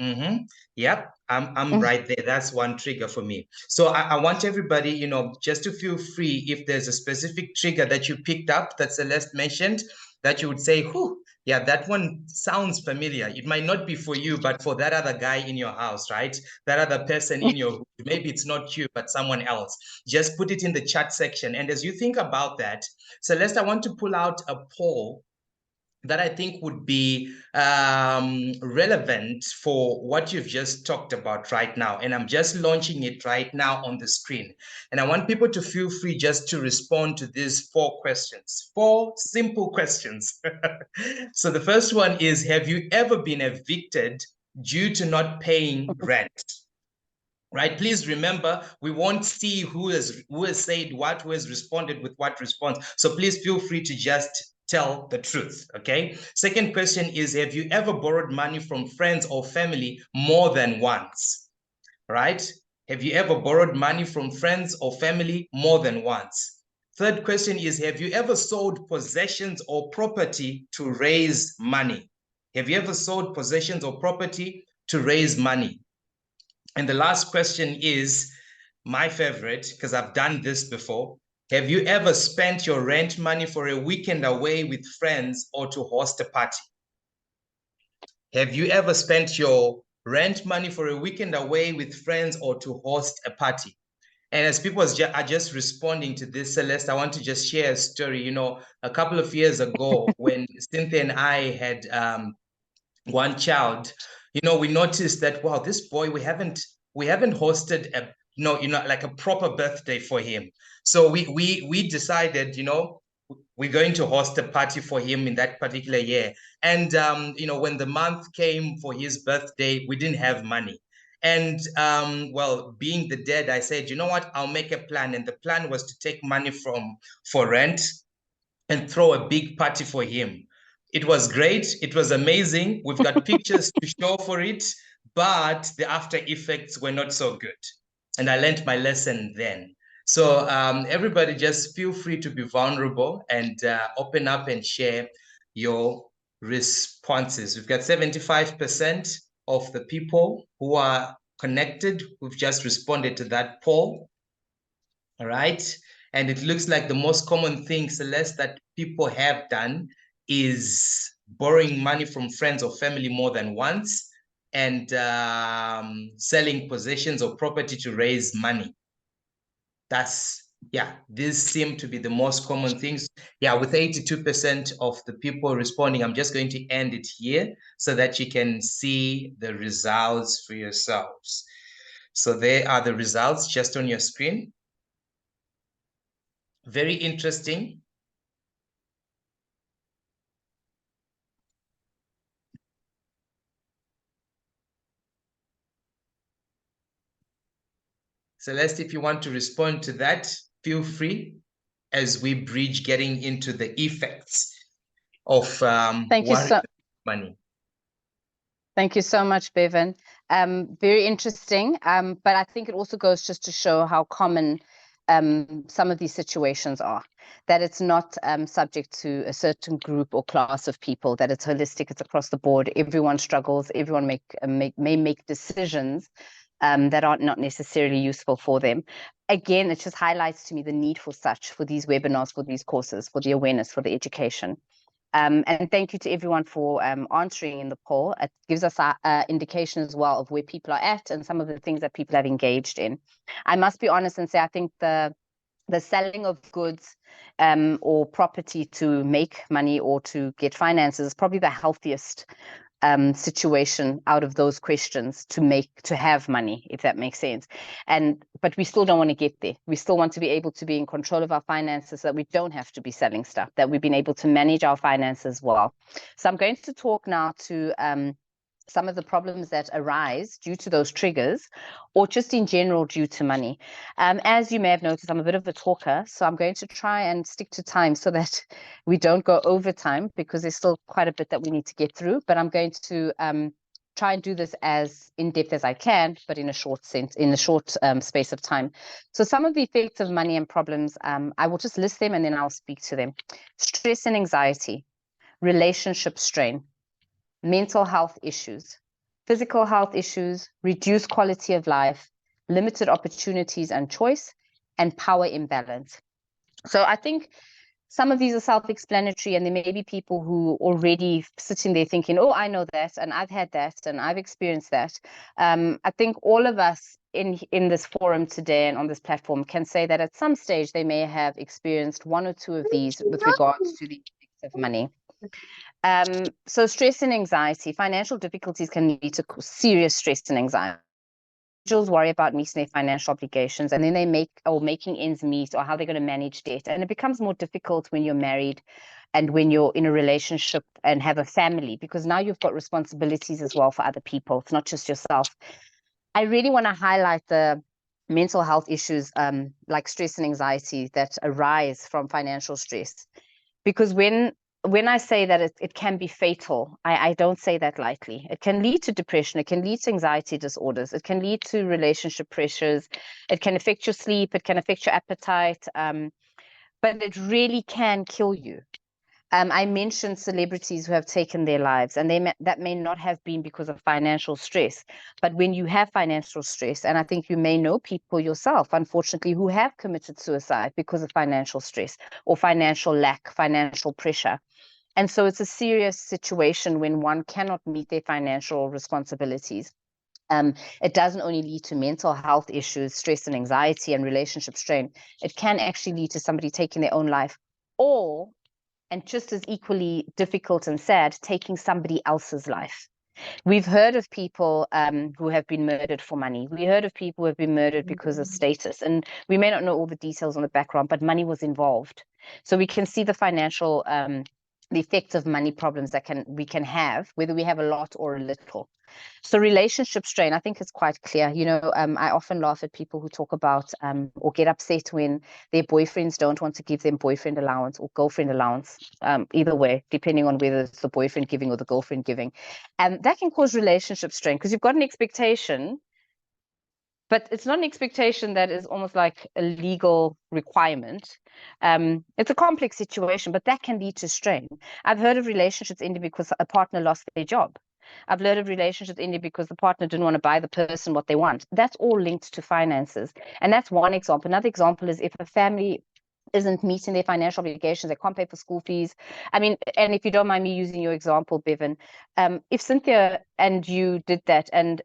yep, I'm right there. That's one trigger for me. So I want everybody, just to feel free if there's a specific trigger that you picked up that Celeste mentioned, that you would say, whew, yeah, that one sounds familiar. It might not be for you, but for that other guy in your house, right? That other person in your, maybe it's not you, but someone else. Just put it in the chat section. And as you think about that, Celeste, I want to pull out a poll that I think would be relevant for what you've just talked about right now. And I'm just launching it right now on the screen. And I want people to feel free just to respond to these 4 questions, 4 simple questions. So the first one is, have you ever been evicted due to not paying rent? Right, please remember, we won't see who has said what, who has responded with what response. So please feel free to just tell the truth. Okay. Second question is, have you ever borrowed money from friends or family more than once? Right? Have you ever borrowed money from friends or family more than once? Third question is, have you ever sold possessions or property to raise money? Have you ever sold possessions or property to raise money? And the last question is my favorite, because I've done this before. Have you ever spent your rent money for a weekend away with friends or to host a party? Have you ever spent your rent money for a weekend away with friends or to host a party? And as people are just responding to this, Celeste, I want to just share a story. A couple of years ago, when Cynthia and I had one child, we noticed that, wow, this boy, we haven't hosted a like a proper birthday for him. So we decided, we're going to host a party for him in that particular year. And when the month came for his birthday, we didn't have money. And well, being the dad, I said, you know what, I'll make a plan. And the plan was to take money for rent and throw a big party for him. It was great. It was amazing. We've got pictures to show for it, but the after effects were not so good. And I learned my lesson then. So everybody just feel free to be vulnerable and open up and share your responses. We've got 75% of the people who are connected who've just responded to that poll. All right. And it looks like the most common thing, Celeste, that people have done is borrowing money from friends or family more than once and selling possessions or property to raise money. These seem to be the most common things. Yeah, with 82% of the people responding, I'm just going to end it here so that you can see the results for yourselves. So there are the results just on your screen. Very interesting. Celeste, if you want to respond to that, feel free as we bridge getting into the effects of money. Thank you so much, Bevan. Very interesting, but I think it also goes just to show how common some of these situations are, that it's not subject to a certain group or class of people, that it's holistic, it's across the board. Everyone struggles, everyone may make decisions that are not necessarily useful for them. Again, it just highlights to me the need for these webinars, for these courses, for the awareness, for the education. And thank you to everyone for answering in the poll. It gives us an indication as well of where people are at and some of the things that people have engaged in. I must be honest and say I think the selling of goods or property to make money or to get finances is probably the healthiest situation out of those questions to have money, if that makes sense. But we still don't want to get there. We still want to be able to be in control of our finances so that we don't have to be selling stuff, that we've been able to manage our finances well. So I'm going to talk now to some of the problems that arise due to those triggers or just in general due to money. As you may have noticed, I'm a bit of a talker, so I'm going to try and stick to time so that we don't go over time because there's still quite a bit that we need to get through, but I'm going to try and do this as in-depth as I can, but in a short space of time. So some of the effects of money and problems, I will just list them and then I'll speak to them. Stress and anxiety, relationship strain, mental health issues, physical health issues, reduced quality of life, limited opportunities and choice, and power imbalance. So I think some of these are self-explanatory, and there may be people who already sitting there thinking, oh, I know that, and I've had that, and I've experienced that. I think all of us in this forum today and on this platform can say that at some stage they may have experienced one or two of these with regards to the effects of money. So stress and anxiety, financial difficulties can lead to serious stress and anxiety. Individuals worry about meeting their financial obligations, and then they making ends meet or how they're going to manage debt. And it becomes more difficult when you're married and when you're in a relationship and have a family, because now you've got responsibilities as well for other people. It's not just yourself. I really want to highlight the mental health issues like stress and anxiety that arise from financial stress, because when I say that it can be fatal, I don't say that lightly. It can lead to depression. It can lead to anxiety disorders. It can lead to relationship pressures. It can affect your sleep. It can affect your appetite. But it really can kill you. I mentioned celebrities who have taken their lives, and that may not have been because of financial stress. But when you have financial stress, and I think you may know people yourself, unfortunately, who have committed suicide because of financial stress or financial lack, financial pressure. And so it's a serious situation when one cannot meet their financial responsibilities. It doesn't only lead to mental health issues, stress and anxiety, and relationship strain. It can actually lead to somebody taking their own life, or, and just as equally difficult and sad, taking somebody else's life. We've heard of people who have been murdered for money. We heard of people who have been murdered because of status. And we may not know all the details on the background, but money was involved. So we can see the financial, the effects of money problems that we can have, whether we have a lot or a little. So relationship strain, I think it's quite clear. You know, I often laugh at people who talk about or get upset when their boyfriends don't want to give them boyfriend allowance or girlfriend allowance, either way, depending on whether it's the boyfriend giving or the girlfriend giving. And that can cause relationship strain because you've got an expectation but it's not an expectation that is almost like a legal requirement. It's a complex situation, but that can lead to strain. I've heard of relationships ending because a partner lost their job. I've heard of relationships ending because the partner didn't want to buy the person what they want. That's all linked to finances. And that's one example. Another example is if a family isn't meeting their financial obligations, they can't pay for school fees. I mean, and if you don't mind me using your example, Bevan, if Cynthia and you did that and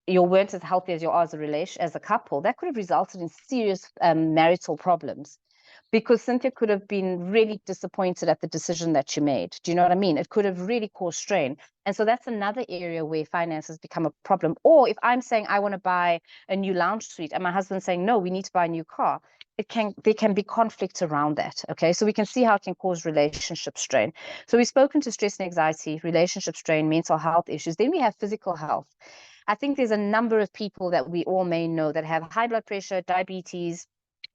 you weren't as healthy as you are as a relation, as a couple, that could have resulted in serious marital problems, because Cynthia could have been really disappointed at the decision that you made. Do you know what I mean? It could have really caused strain. And so that's another area where finances become a problem. Or if I'm saying I want to buy a new lounge suite and my husband's saying, no, we need to buy a new car, there can be conflict around that. Okay. So we can see how it can cause relationship strain. So we've spoken to stress and anxiety, relationship strain, mental health issues. Then we have physical health. I think there's a number of people that we all may know that have high blood pressure, diabetes,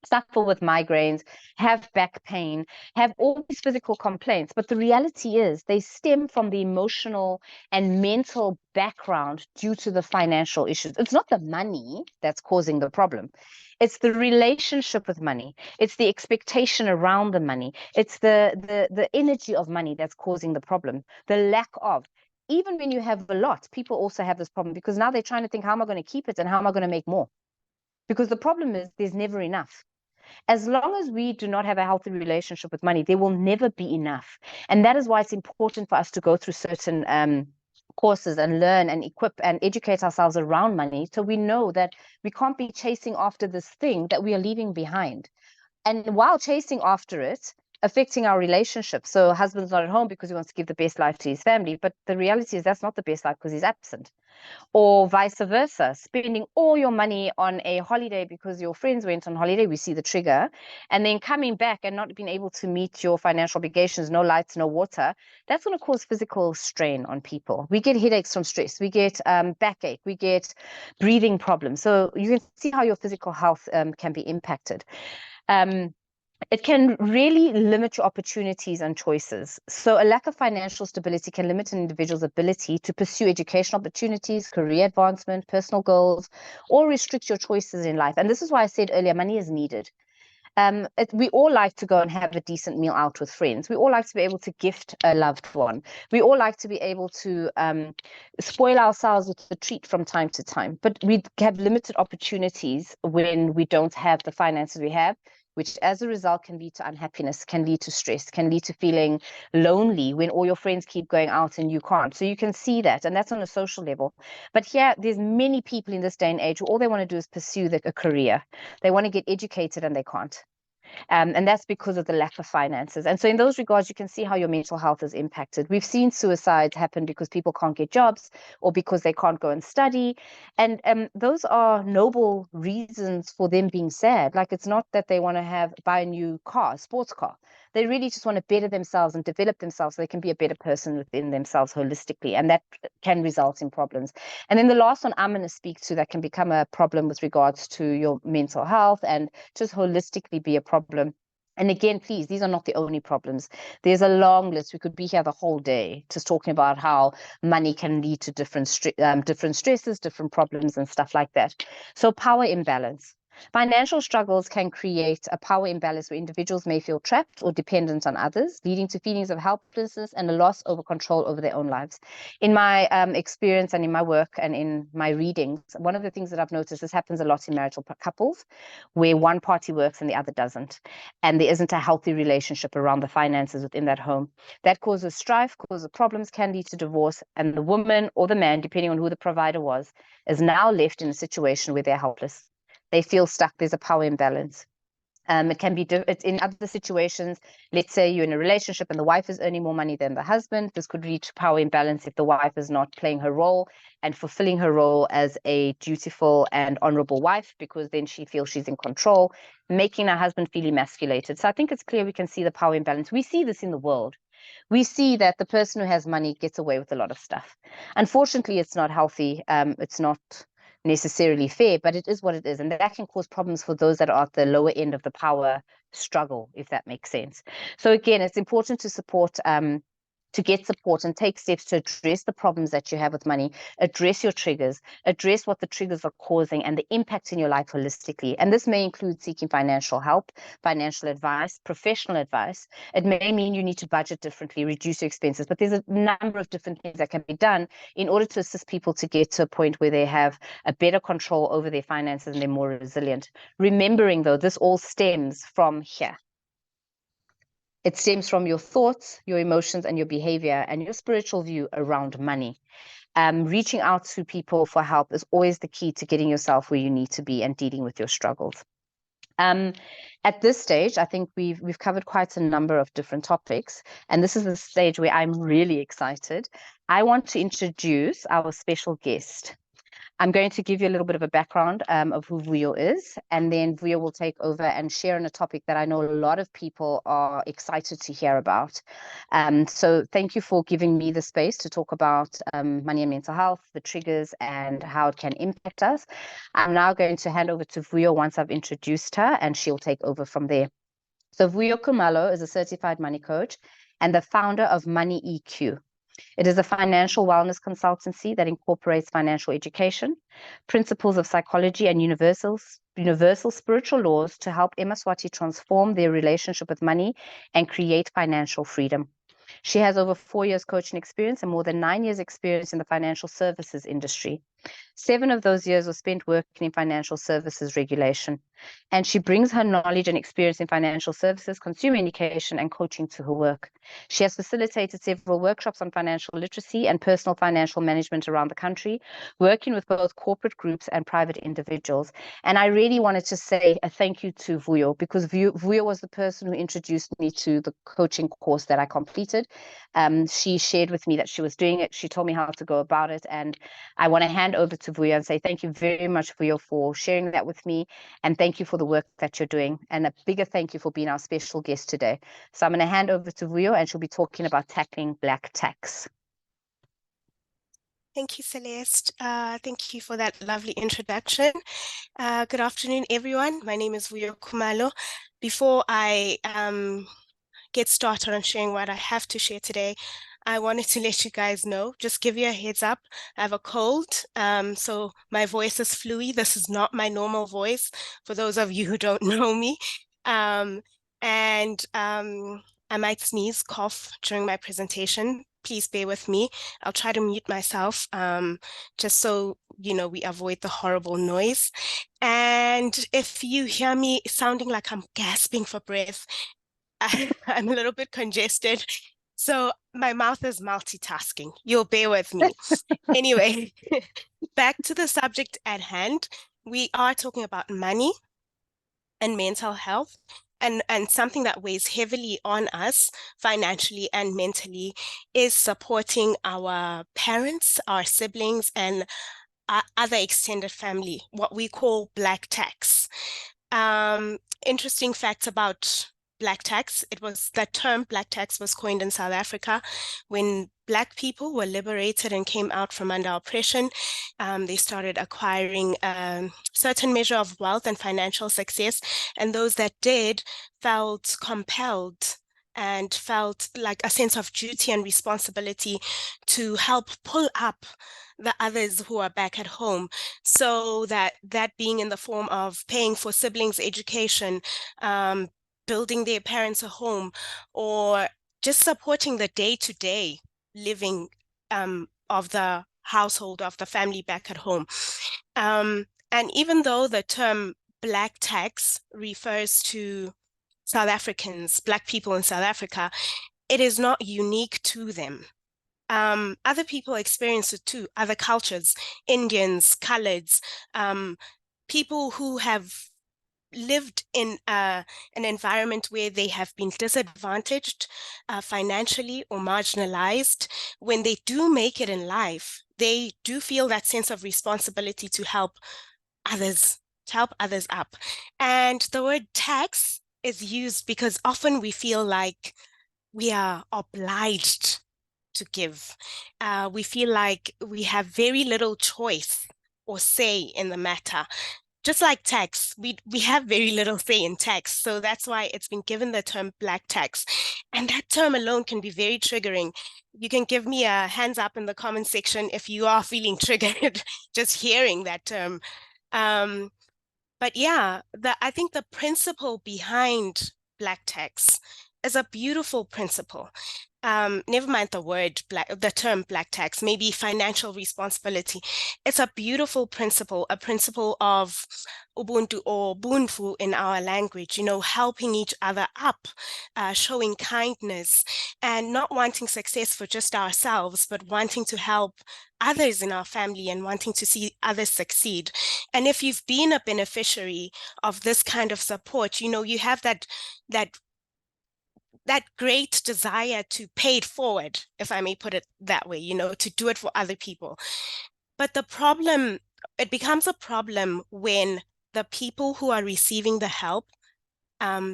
suffer with migraines, have back pain, have all these physical complaints. But the reality is they stem from the emotional and mental background due to the financial issues. It's not the money that's causing the problem. It's the relationship with money. It's the expectation around the money. It's the energy of money that's causing the problem, the lack of. Even when you have a lot, people also have this problem because now they're trying to think, how am I going to keep it and how am I going to make more? Because the problem is there's never enough. As long as we do not have a healthy relationship with money, there will never be enough. And that is why it's important for us to go through certain courses and learn and equip and educate ourselves around money, so we know that we can't be chasing after this thing that we are leaving behind. And while chasing after it, affecting our relationship. So husband's not at home because he wants to give the best life to his family, but the reality is that's not the best life because he's absent. Or vice versa, spending all your money on a holiday because your friends went on holiday, we see the trigger, and then coming back and not being able to meet your financial obligations, no lights, no water, that's going to cause physical strain on people. We get headaches from stress, we get backache, we get breathing problems. So you can see how your physical health can be impacted. It can really limit your opportunities and choices. So a lack of financial stability can limit an individual's ability to pursue educational opportunities, career advancement, personal goals, or restrict your choices in life. And this is why I said earlier, money is needed. We all like to go and have a decent meal out with friends. We all like to be able to gift a loved one. We all like to be able to spoil ourselves with a treat from time to time. But we have limited opportunities when we don't have the finances we have, which as a result can lead to unhappiness, can lead to stress, can lead to feeling lonely when all your friends keep going out and you can't. So you can see that, and that's on a social level. But here, there's many people in this day and age who all they want to do is pursue a career. They want to get educated and they can't. And that's because of the lack of finances. And so in those regards, you can see how your mental health is impacted. We've seen suicides happen because people can't get jobs or because they can't go and study. And those are noble reasons for them being sad. Like, it's not that they want to buy a new car, sports car. They really just want to better themselves and develop themselves so they can be a better person within themselves holistically. And that can result in problems. And then the last one I'm going to speak to that can become a problem with regards to your mental health and just holistically be a problem. And again, please, these are not the only problems. There's a long list. We could be here the whole day just talking about how money can lead to different stresses, different problems and stuff like that. So power imbalance. Financial struggles can create a power imbalance where individuals may feel trapped or dependent on others, leading to feelings of helplessness and a loss over control over their own lives. In my experience and in my work and in my readings, one of the things that I've noticed, this happens a lot in marital couples, where one party works and the other doesn't, and there isn't a healthy relationship around the finances within that home. That causes strife, causes problems, can lead to divorce, and the woman or the man, depending on who the provider was, is now left in a situation where they're helpless. They feel stuck. There's a power imbalance. It can be in other situations. Let's say you're in a relationship and the wife is earning more money than the husband. This could lead to power imbalance if the wife is not playing her role and fulfilling her role as a dutiful and honorable wife, because then she feels she's in control, making her husband feel emasculated. So I think it's clear we can see the power imbalance. We see this in the world. We see that the person who has money gets away with a lot of stuff. Unfortunately, it's not healthy. It's not necessarily fair, but it is what it is. And that can cause problems for those that are at the lower end of the power struggle, if that makes sense. So again, it's important to support to get support and take steps to address the problems that you have with money, address your triggers, address what the triggers are causing and the impact in your life holistically. And this may include seeking financial help, financial advice, professional advice. It may mean you need to budget differently, reduce your expenses, but there's a number of different things that can be done in order to assist people to get to a point where they have a better control over their finances and they're more resilient. Remembering, though, this all stems from here. It stems from your thoughts, your emotions, and your behavior, and your spiritual view around money. Reaching out to people for help is always the key to getting yourself where you need to be and dealing with your struggles. At this stage, I think we've covered quite a number of different topics, and this is the stage where I'm really excited. I want to introduce our special guest. I'm going to give you a little bit of a background of who Vuyo is, and then Vuyo will take over and share on a topic that I know a lot of people are excited to hear about. So thank you for giving me the space to talk about money and mental health, the triggers, and how it can impact us. I'm now going to hand over to Vuyo once I've introduced her, and she'll take over from there. So Vuyo Khumalo is a certified money coach and the founder of Money EQ. It is a financial wellness consultancy that incorporates financial education, principles of psychology, and universal spiritual laws to help Eswatini transform their relationship with money and create financial freedom. She has over 4 years coaching experience and more than 9 years experience in the financial services industry. 7 of those years were spent working in financial services regulation. And she brings her knowledge and experience in financial services, consumer education, and coaching to her work. She has facilitated several workshops on financial literacy and personal financial management around the country, working with both corporate groups and private individuals. And I really wanted to say a thank you to Vuyo, because Vuyo was the person who introduced me to the coaching course that I completed. She shared with me that she was doing it. She told me how to go about it. And I want to hand over to Vuyo and say thank you very much, Vuyo, for sharing that with me. And thank you for the work that you're doing. And a bigger thank you for being our special guest today. So I'm going to hand over to Vuyo, and she'll be talking about tackling black tax. Thank you, Celeste. Thank you for that lovely introduction. Good afternoon, everyone. My name is Vuyo Khumalo. Before I get started on sharing what I have to share today, I wanted to let you guys know, just give you a heads up. I have a cold, so my voice is fluey. This is not my normal voice, for those of you who don't know me. I might sneeze, cough during my presentation. Please bear with me. I'll try to mute myself, just so you know we avoid the horrible noise. And if you hear me sounding like I'm gasping for breath, I'm a little bit congested, so my mouth is multitasking. You'll bear with me. Anyway, back to the subject at hand. We are talking about money and mental health, and something that weighs heavily on us financially and mentally is supporting our parents, our siblings, and our other extended family, what we call black tax. Interesting facts about black tax. That term black tax was coined in South Africa when Black people were liberated and came out from under oppression. They started acquiring a certain measure of wealth and financial success, and those that did felt compelled and felt like a sense of duty and responsibility to help pull up the others who are back at home. So that being in the form of paying for siblings' education, building their parents a home, or just supporting the day-to-day living of the household, of the family back at home. And even though the term black tax refers to South Africans, Black people in South Africa, it is not unique to them. Other people experience it too, other cultures, Indians, coloreds, people who have lived in an environment where they have been disadvantaged financially or marginalized. When they do make it in life, they do feel that sense of responsibility to help others up. And the word tax is used because often we feel like we are obliged to give. We feel like we have very little choice or say in the matter. Just like tax, we have very little say in tax. So that's why it's been given the term black tax. And that term alone can be very triggering. You can give me a hands up in the comment section if you are feeling triggered just hearing that term. But yeah, I think the principle behind Black tax is a beautiful principle. Never mind the term Black tax, maybe financial responsibility. It's a beautiful principle, a principle of Ubuntu or Ubuntu in our language, helping each other up, showing kindness, and not wanting success for just ourselves, but wanting to help others in our family and wanting to see others succeed. And if you've been a beneficiary of this kind of support, you have that great desire to pay it forward, if I may put it that way, to do it for other people. But it becomes a problem when the people who are receiving the help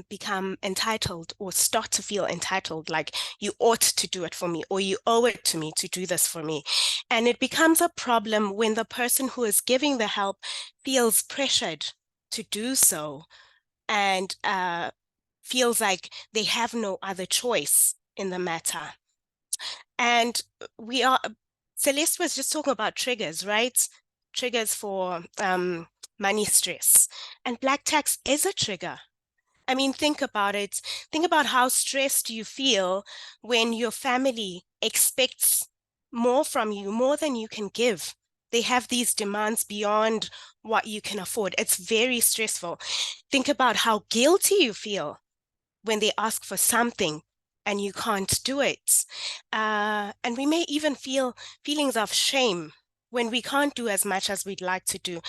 become entitled or start to feel entitled, like you ought to do it for me, or you owe it to me to do this for me. And it becomes a problem when the person who is giving the help feels pressured to do so and feels like they have no other choice in the matter. And Celeste was just talking about triggers, right? Triggers for money stress. And Black tax is a trigger. I mean, think about it. Think about how stressed you feel when your family expects more from you, more than you can give. They have these demands beyond what you can afford. It's very stressful. Think about how guilty you feel when they ask for something and you can't do it. And we may even feel feelings of shame when we can't do as much as we'd like to do.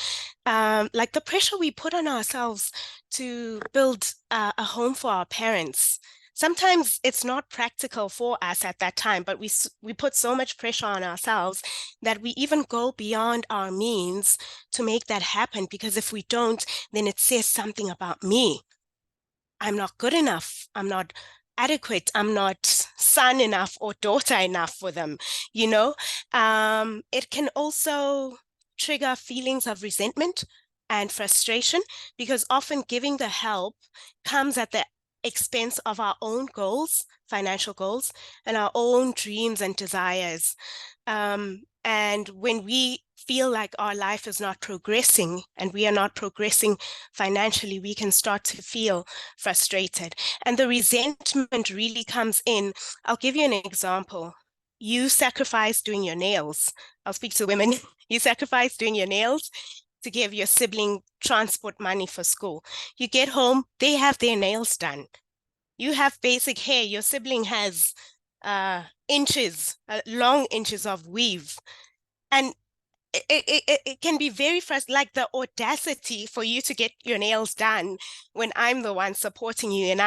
Like the pressure we put on ourselves to build a home for our parents. Sometimes it's not practical for us at that time, but we put so much pressure on ourselves that we even go beyond our means to make that happen, because if we don't, then it says something about me. I'm not good enough. I'm not adequate. I'm not son enough or daughter enough for them, It can also trigger feelings of resentment and frustration, because often giving the help comes at the expense of our own goals, financial goals, and our own dreams and desires. And when we feel like our life is not progressing and we are not progressing financially, we can start to feel frustrated. And the resentment really comes in. I'll give you an example. You sacrifice doing your nails. I'll speak to women. You sacrifice doing your nails to give your sibling transport money for school. You get home, they have their nails done. You have basic hair. Your sibling has long inches of weave. And it can be very frustrating, like the audacity for you to get your nails done when I'm the one supporting you and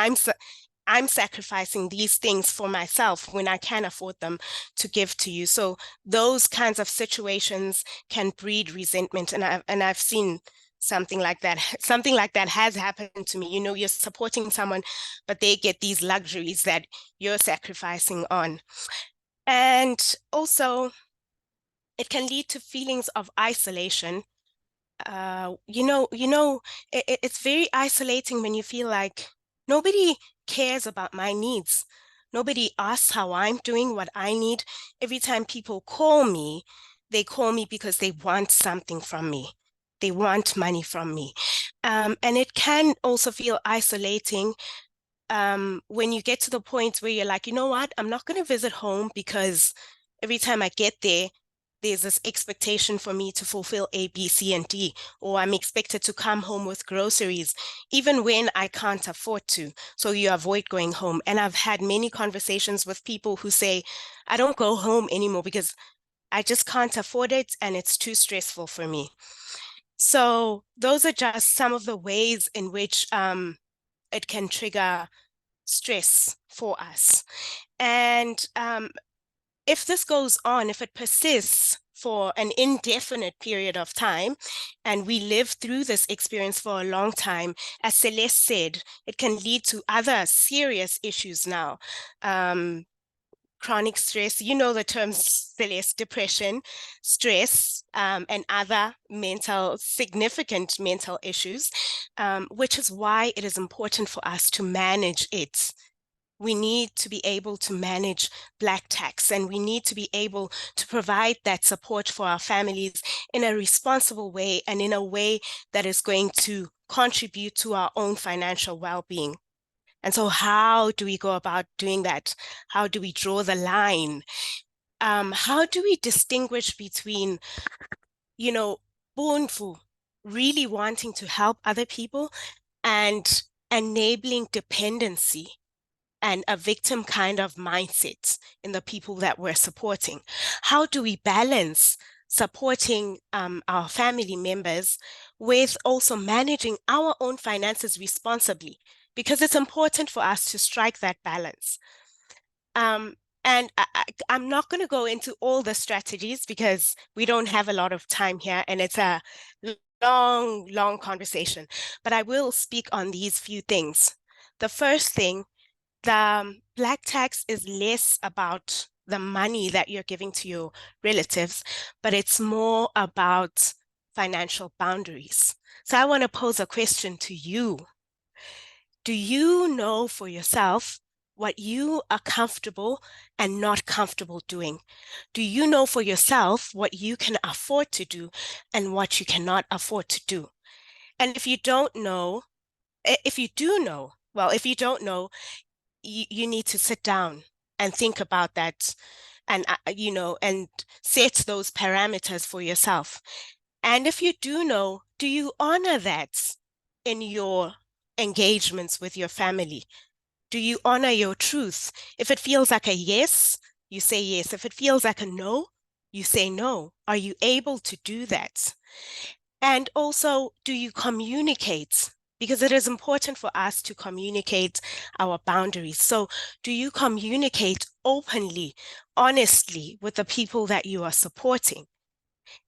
I'm sacrificing these things for myself when I can afford them to give to you. So those kinds of situations can breed resentment, and I've seen something like that. Something like that has happened to me. You're supporting someone, but they get these luxuries that you're sacrificing on. And also, it can lead to feelings of isolation. It's very isolating when you feel like nobody cares about my needs. Nobody asks how I'm doing, what I need. Every time people call me, they call me because they want something from me. They want money from me. And it can also feel isolating when you get to the point where you're like, you know what, I'm not going to visit home because every time I get there, there's this expectation for me to fulfill A, B, C, and D, or I'm expected to come home with groceries, even when I can't afford to. So you avoid going home. And I've had many conversations with people who say, I don't go home anymore because I just can't afford it and it's too stressful for me. So those are just some of the ways in which it can trigger stress for us. And if this goes on, if it persists for an indefinite period of time, and we live through this experience for a long time, as Celeste said, it can lead to other serious issues now. Chronic stress, the terms, Celeste, depression, stress, and other significant mental issues, which is why it is important for us to manage it we need to be able to manage Black tax, and we need to be able to provide that support for our families in a responsible way and in a way that is going to contribute to our own financial well-being. And so how do we go about doing that? How do we draw the line? How do we distinguish between, Ubuntu, really wanting to help other people, and enabling dependency and a victim kind of mindset in the people that we're supporting? How do we balance supporting our family members with also managing our own finances responsibly? Because it's important for us to strike that balance. And I'm not going to go into all the strategies because we don't have a lot of time here, and it's a long conversation, but I will speak on these few things. The first thing, the Black tax is less about the money that you're giving to your relatives, but it's more about financial boundaries. So I want to pose a question to you. Do you know for yourself what you are comfortable and not comfortable doing? Do you know for yourself what you can afford to do and what you cannot afford to do? And if you don't know, if you do know, well, if you don't know, you need to sit down and think about that, and and set those parameters for yourself. And if you do know, do you honor that in your engagements with your family? Do you honor your truth? If it feels like a yes, you say yes. If it feels like a no, you say no. Are you able to do that? And also, do you communicate? Because it is important for us to communicate our boundaries. So do you communicate openly, honestly with the people that you are supporting?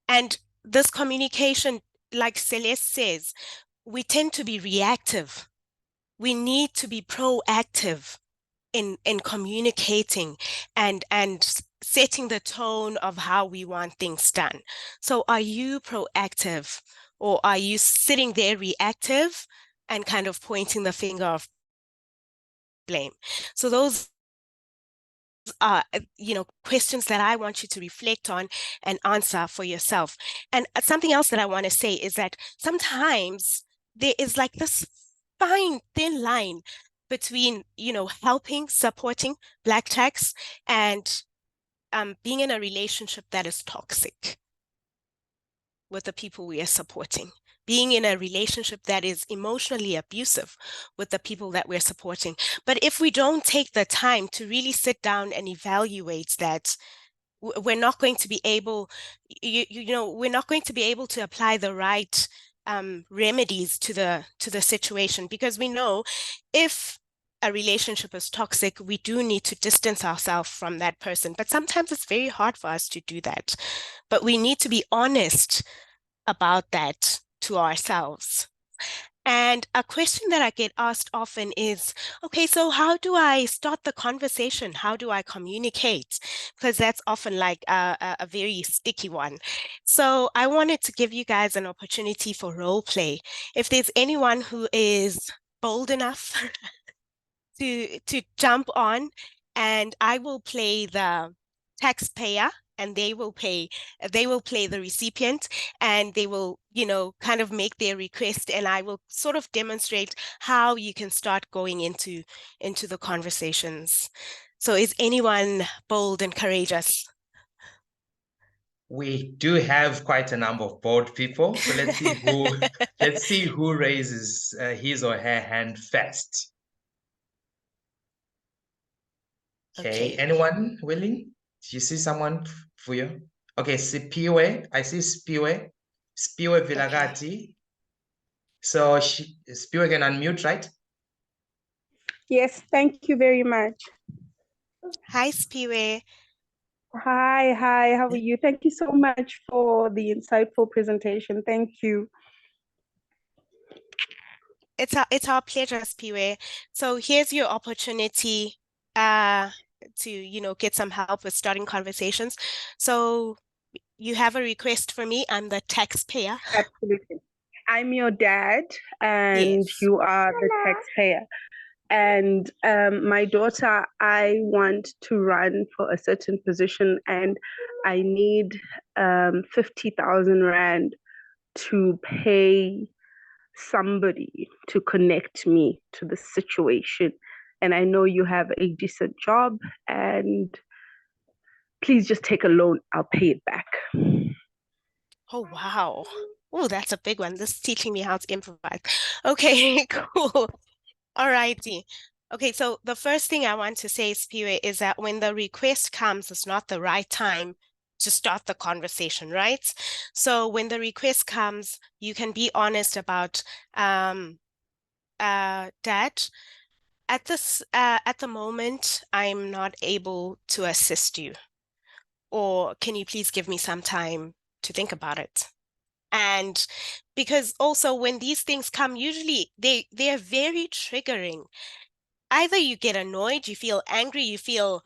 And this communication, like Celeste says, we tend to be reactive. We need to be proactive in communicating and setting the tone of how we want things done. So are you proactive, or are you sitting there reactive and kind of pointing the finger of blame? So those are, questions that I want you to reflect on and answer for yourself. And something else that I want to say is that sometimes there is like this fine, thin line between, helping, supporting Black tax and being in a relationship that is toxic with the people we are supporting, being in a relationship that is emotionally abusive with the people that we're supporting. But if we don't take the time to really sit down and evaluate that, we're not going to be able, we're not going to be able to apply the right remedies to the situation, because we know if a relationship is toxic, we do need to distance ourselves from that person. But sometimes it's very hard for us to do that. But we need to be honest about that to ourselves. And a question that I get asked often is, okay, so how do I start the conversation? How do I communicate? Because that's often like a very sticky one. So I wanted to give you guys an opportunity for role play. If there's anyone who is bold enough to jump on, and I will play the taxpayer and they will play the recipient, and they will, kind of make their request, and I will sort of demonstrate how you can start going into the conversations. So is anyone bold and courageous? We do have quite a number of bold people, so let's see who raises his or her hand first. Okay, anyone willing? Do you see someone for you? Okay, Sipiwe. I see Spiwe. Spiwe Vilagati. Okay. So Spiwe can unmute, right? Yes, thank you very much. Hi, Spiwe. Hi, how are you? Thank you so much for the insightful presentation. Thank you. It's our pleasure, Spiwe. So here's your opportunity to, get some help with starting conversations. So you have a request for me. I'm the taxpayer. Absolutely. I'm your dad and Yes. you are the taxpayer. And my daughter, I want to run for a certain position, and I need 50,000 Rand to pay somebody to connect me to the situation. And I know you have a decent job, and please just take a loan. I'll pay it back. Oh, wow. Oh, that's a big one. This is teaching me how to improvise. Okay, cool. All righty. Okay, so the first thing I want to say, Spiwe, is that when the request comes, it's not the right time to start the conversation, right? So when the request comes, you can be honest about, Dad, at the moment, I'm not able to assist you. Or can you please give me some time to think about it? And because also when these things come, usually they're very triggering. Either you get annoyed, you feel angry, you feel,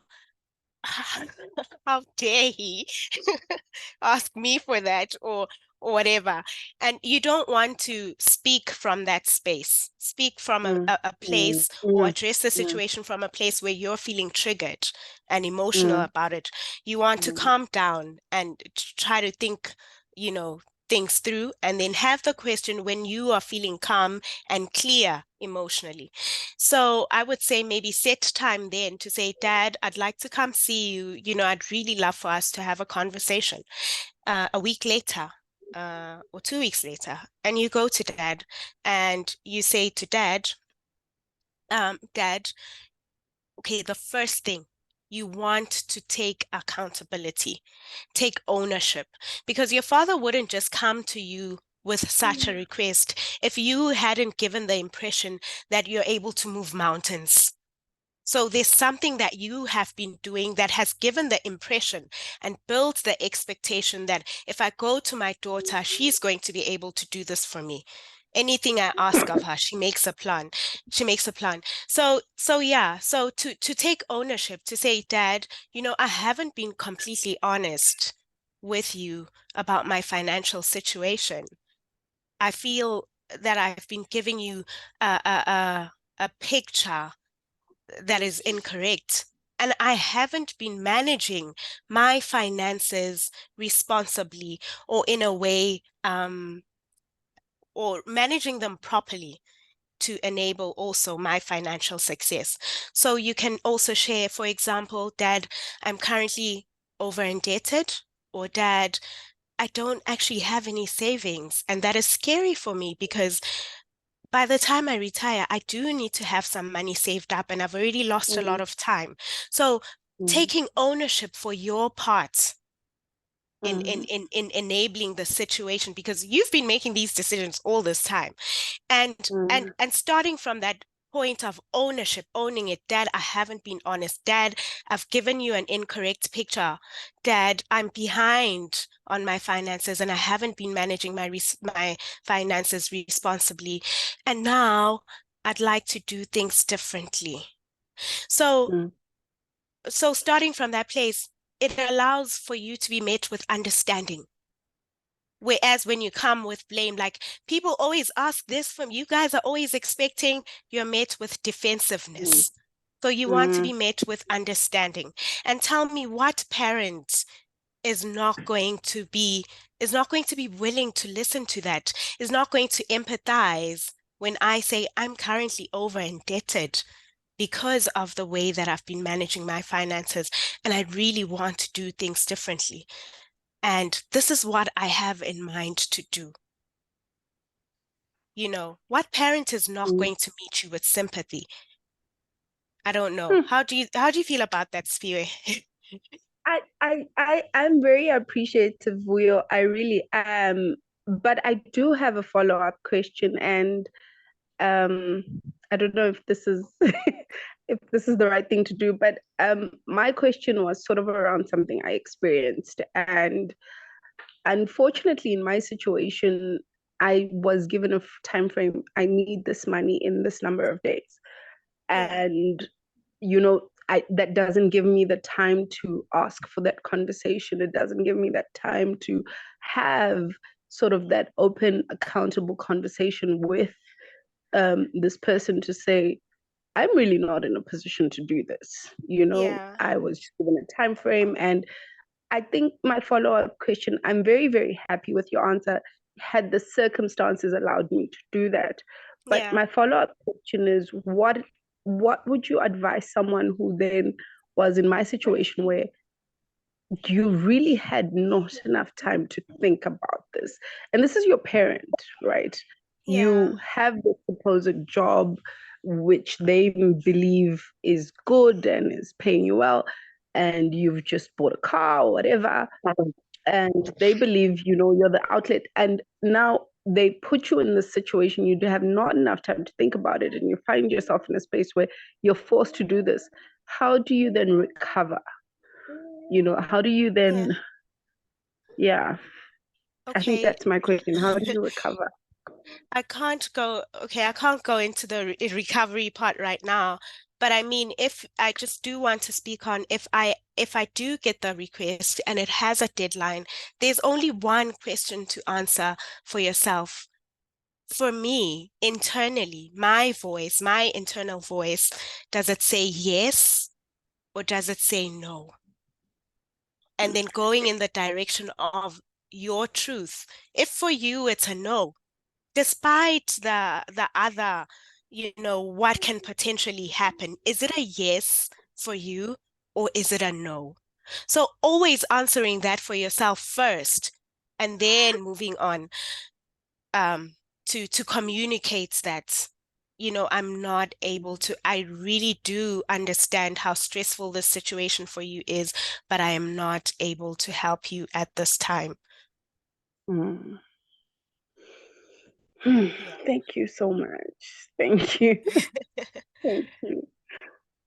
how dare he ask me for that, or whatever. And you don't want to speak from that space, speak from a place, or address the situation from a place where you're feeling triggered and emotional about it. You want to calm down and try to think, things through, and then have the question when you are feeling calm and clear emotionally. So I would say maybe set time then to say, Dad, I'd like to come see you. I'd really love for us to have a conversation. A week later, or 2 weeks later, and you go to Dad and you say to Dad, Dad, okay, the first thing, you want to take accountability, take ownership, because your father wouldn't just come to you with such a request if you hadn't given the impression that you're able to move mountains. So there's something that you have been doing that has given the impression and built the expectation that if I go to my daughter, she's going to be able to do this for me. Anything I ask of her, she makes a plan. She makes a plan. So yeah, so to take ownership, to say, Dad, I haven't been completely honest with you about my financial situation. I feel that I've been giving you a picture that is incorrect. And I haven't been managing my finances responsibly, or in a way, or managing them properly to enable also my financial success. So you can also share, for example, Dad, I'm currently over indebted, or Dad, I don't actually have any savings. And that is scary for me because by the time I retire, I do need to have some money saved up, and I've already lost a lot of time. So taking ownership for your part in enabling the situation, because you've been making these decisions all this time, and starting from that point of ownership, owning it. Dad, I haven't been honest. Dad, I've given you an incorrect picture. Dad, I'm behind on my finances and I haven't been managing my finances responsibly. And now I'd like to do things differently. So starting from that place, it allows for you to be met with understanding. Whereas when you come with blame, like people always ask this from you guys, are always expecting you're met with defensiveness. So you want to be met with understanding. And tell me, what parent is not going to be willing to listen to that, is not going to empathize when I say I'm currently over indebted because of the way that I've been managing my finances, and I really want to do things differently. And this is what I have in mind to do. What parent is not going to meet you with sympathy? I don't know. How do you feel about that, Spiwe? I'm very appreciative, Will. I really am. But I do have a follow-up question, and I don't know if this is if this is the right thing to do, but my question was sort of around something I experienced. And unfortunately, in my situation, I was given a time frame. I need this money in this number of days. And that doesn't give me the time to ask for that conversation. It doesn't give me that time to have sort of that open, accountable conversation with this person to say, I'm really not in a position to do this. You know, Yeah. I was given a time frame, and I think my follow-up question, I'm very, very happy with your answer. Had the circumstances allowed me to do that. But Yeah. my follow-up question is, what would you advise someone who then was in my situation where you really had not enough time to think about this? And this is your parent, right? Yeah. You have the supposed job which they believe is good and is paying you well, and you've just bought a car or whatever, and they believe, you know, you're the outlet, and now they put you in this situation. You have not enough time to think about it, and you find yourself in a space where you're forced to do this. How do you then recover? You know, how do you Yeah. then, yeah, I think Okay. that's my question. How do you recover? I can't go into the recovery part right now, but I mean, if I just do want to speak on, if I do get the request and it has a deadline, there's only one question to answer for yourself. For me, internally, my internal voice, does it say yes or does it say no? And then going in the direction of your truth. If for you it's a no, despite the other, you know, what can potentially happen, is it a yes for you or is it a no? So always answering that for yourself first and then moving on to communicate that, you know, I'm not able to, I really do understand how stressful this situation for you is, but I am not able to help you at this time. Mm. Yeah. Thank you so much. Thank you. Thank you.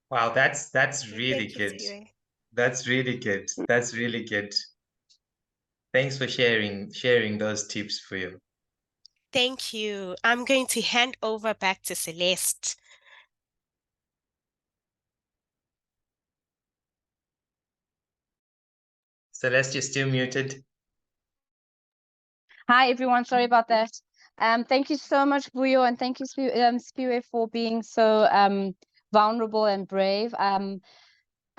Wow, that's really Thank you, good. Siwe. That's really good. That's really good. Thanks for sharing those tips for you. Thank you. I'm going to hand over back to Celeste. Celeste, you're still muted. Hi, everyone. Sorry about that. Thank you so much, Vuyo, and thank you, Spiwe, for being so vulnerable and brave.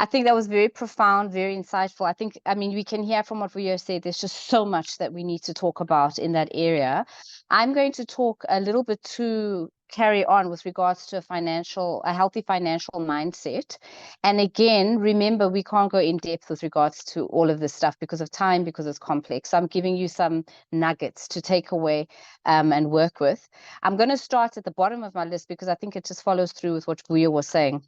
I think that was very profound, very insightful. I mean, we can hear from what Vuyo said, there's just so much that we need to talk about in that area. I'm going to talk a little bit to carry on with regards to a healthy financial mindset. And again, remember, we can't go in depth with regards to all of this stuff because of time, because it's complex. So I'm giving you some nuggets to take away and work with. I'm going to start at the bottom of my list because I think it just follows through with what Vuyo was saying.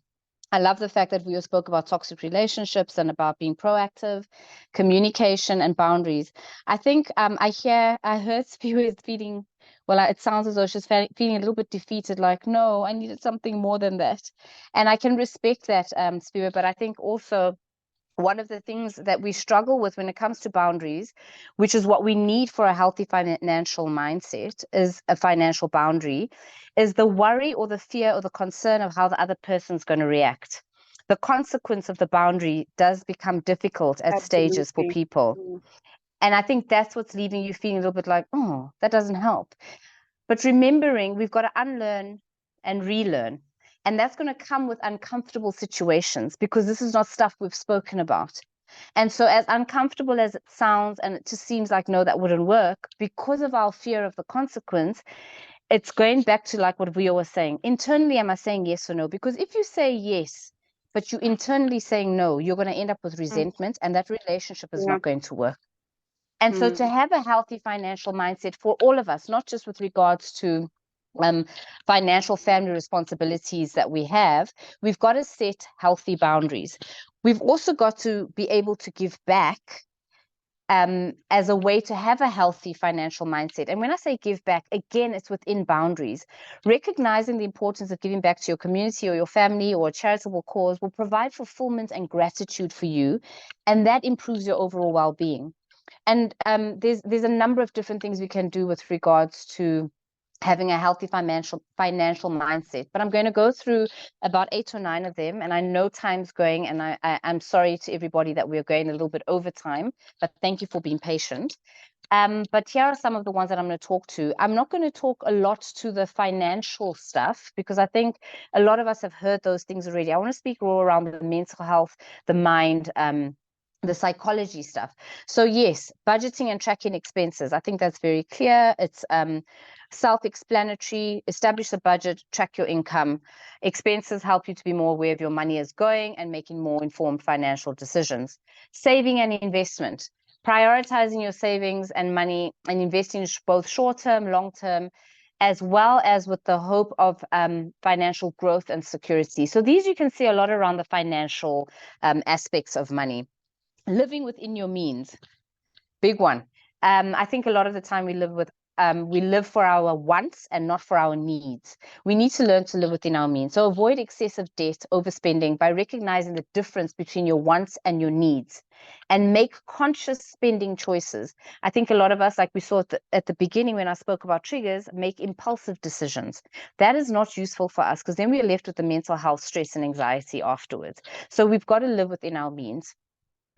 I love the fact that we spoke about toxic relationships and about being proactive, communication, and boundaries. I think I heard Spiwe is feeling, well, it sounds as though she's feeling a little bit defeated, like, no, I needed something more than that. And I can respect that, Spiwe, but I think also one of the things that we struggle with when it comes to boundaries, which is what we need for a healthy financial mindset, is a financial boundary, is the worry or the fear or the concern of how the other person's going to react. The consequence of the boundary does become difficult at stages for Absolutely. people. And I think that's what's leaving you feeling a little bit like, oh, that doesn't help. But remembering we've got to unlearn and relearn. And that's going to come with uncomfortable situations because this is not stuff we've spoken about. And so, as uncomfortable as it sounds, and it just seems like, no, that wouldn't work, because of our fear of the consequence, it's going back to like what we were saying. Internally, am I saying yes or no? Because if you say yes, but you internally saying no, you're going to end up with resentment, and that relationship is Yeah. not going to work. And so to have a healthy financial mindset for all of us, not just with regards to financial family responsibilities that we have, we've got to set healthy boundaries. We've also got to be able to give back as a way to have a healthy financial mindset. And when I say give back, again, it's within boundaries. Recognizing the importance of giving back to your community or your family or a charitable cause will provide fulfillment and gratitude for you, and that improves your overall well-being. And there's a number of different things we can do with regards to having a healthy financial mindset. But I'm going to go through about 8 or 9 of them. And I know time's going, and I'm sorry to everybody that we're going a little bit over time, but thank you for being patient. But here are some of the ones that I'm going to talk to. I'm not going to talk a lot to the financial stuff because I think a lot of us have heard those things already. I want to speak more around the mental health, the mind, the psychology stuff. So yes, budgeting and tracking expenses. I think that's very clear. It's self-explanatory. Establish a budget, track your income. Expenses help you to be more aware of your money is going and making more informed financial decisions. Saving and investment. Prioritizing your savings and money and investing both short-term, long-term, as well as with the hope of financial growth and security. So these you can see a lot around the financial aspects of money. Living within your means, big one. I think a lot of the time we live for our wants and not for our needs. We need to learn to live within our means. So avoid excessive debt, overspending by recognizing the difference between your wants and your needs and make conscious spending choices. I think a lot of us, like we saw at the beginning when I spoke about triggers, make impulsive decisions. That is not useful for us because then we're left with the mental health stress and anxiety afterwards. So we've got to live within our means.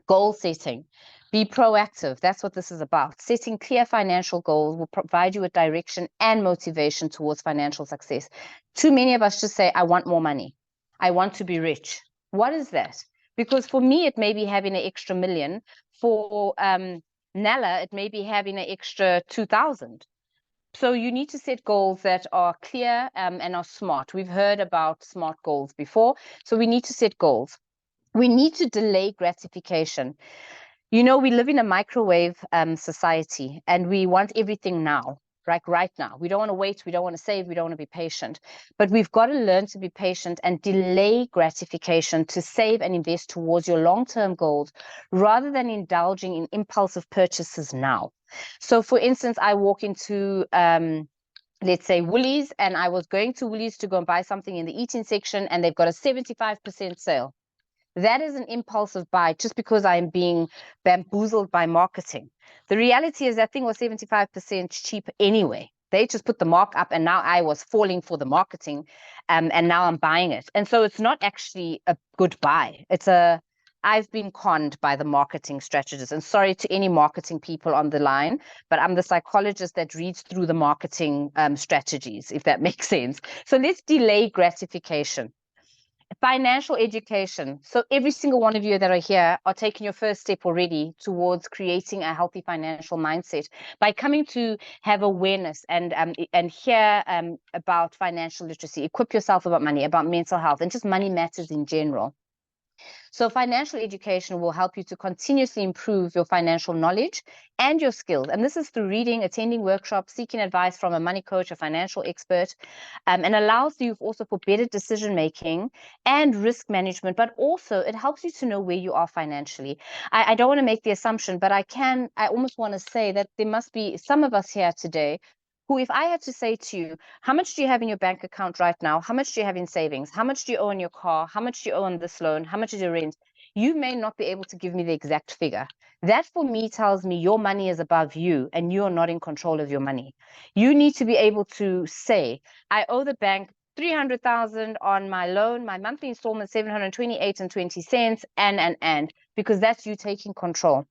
Goal setting. Be proactive. That's what this is about. Setting clear financial goals will provide you with direction and motivation towards financial success. Too many of us just say, I want more money. I want to be rich. What is that? Because for me, it may be having an extra million. For Nella, it may be having an extra 2,000. So you need to set goals that are clear and are smart. We've heard about SMART goals before. So we need to set goals. We need to delay gratification. You know, we live in a microwave society and we want everything now, right now. We don't want to wait. We don't want to save. We don't want to be patient. But we've got to learn to be patient and delay gratification to save and invest towards your long-term goals rather than indulging in impulsive purchases now. So, for instance, I walk into let's say Woolies, and I was going to Woolies to go and buy something in the eating section, and they've got a 75% sale. That is an impulsive buy just because I am being bamboozled by marketing. The reality is that thing was 75% cheap anyway. They just put the mark up and now I was falling for the marketing and now I'm buying it. And so it's not actually a good buy. I've been conned by the marketing strategists. And sorry to any marketing people on the line, but I'm the psychologist that reads through the marketing strategies, if that makes sense. So let's delay gratification. Financial education. So every single one of you that are here are taking your first step already towards creating a healthy financial mindset by coming to have awareness and hear about financial literacy. Equip yourself about money, about mental health, and just money matters in general. So financial education will help you to continuously improve your financial knowledge and your skills. And this is through reading, attending workshops, seeking advice from a money coach, a financial expert, and allows you also for better decision-making and risk management, but also it helps you to know where you are financially. I don't want to make the assumption, but I almost want to say that there must be some of us here today who, if I had to say to you, how much do you have in your bank account right now? How much do you have in savings? How much do you owe on your car? How much do you owe on this loan? How much is your rent? You may not be able to give me the exact figure. That for me tells me your money is above you and you are not in control of your money. You need to be able to say, I owe the bank 300,000 on my loan, my monthly installment 728.20, and because that's you taking control.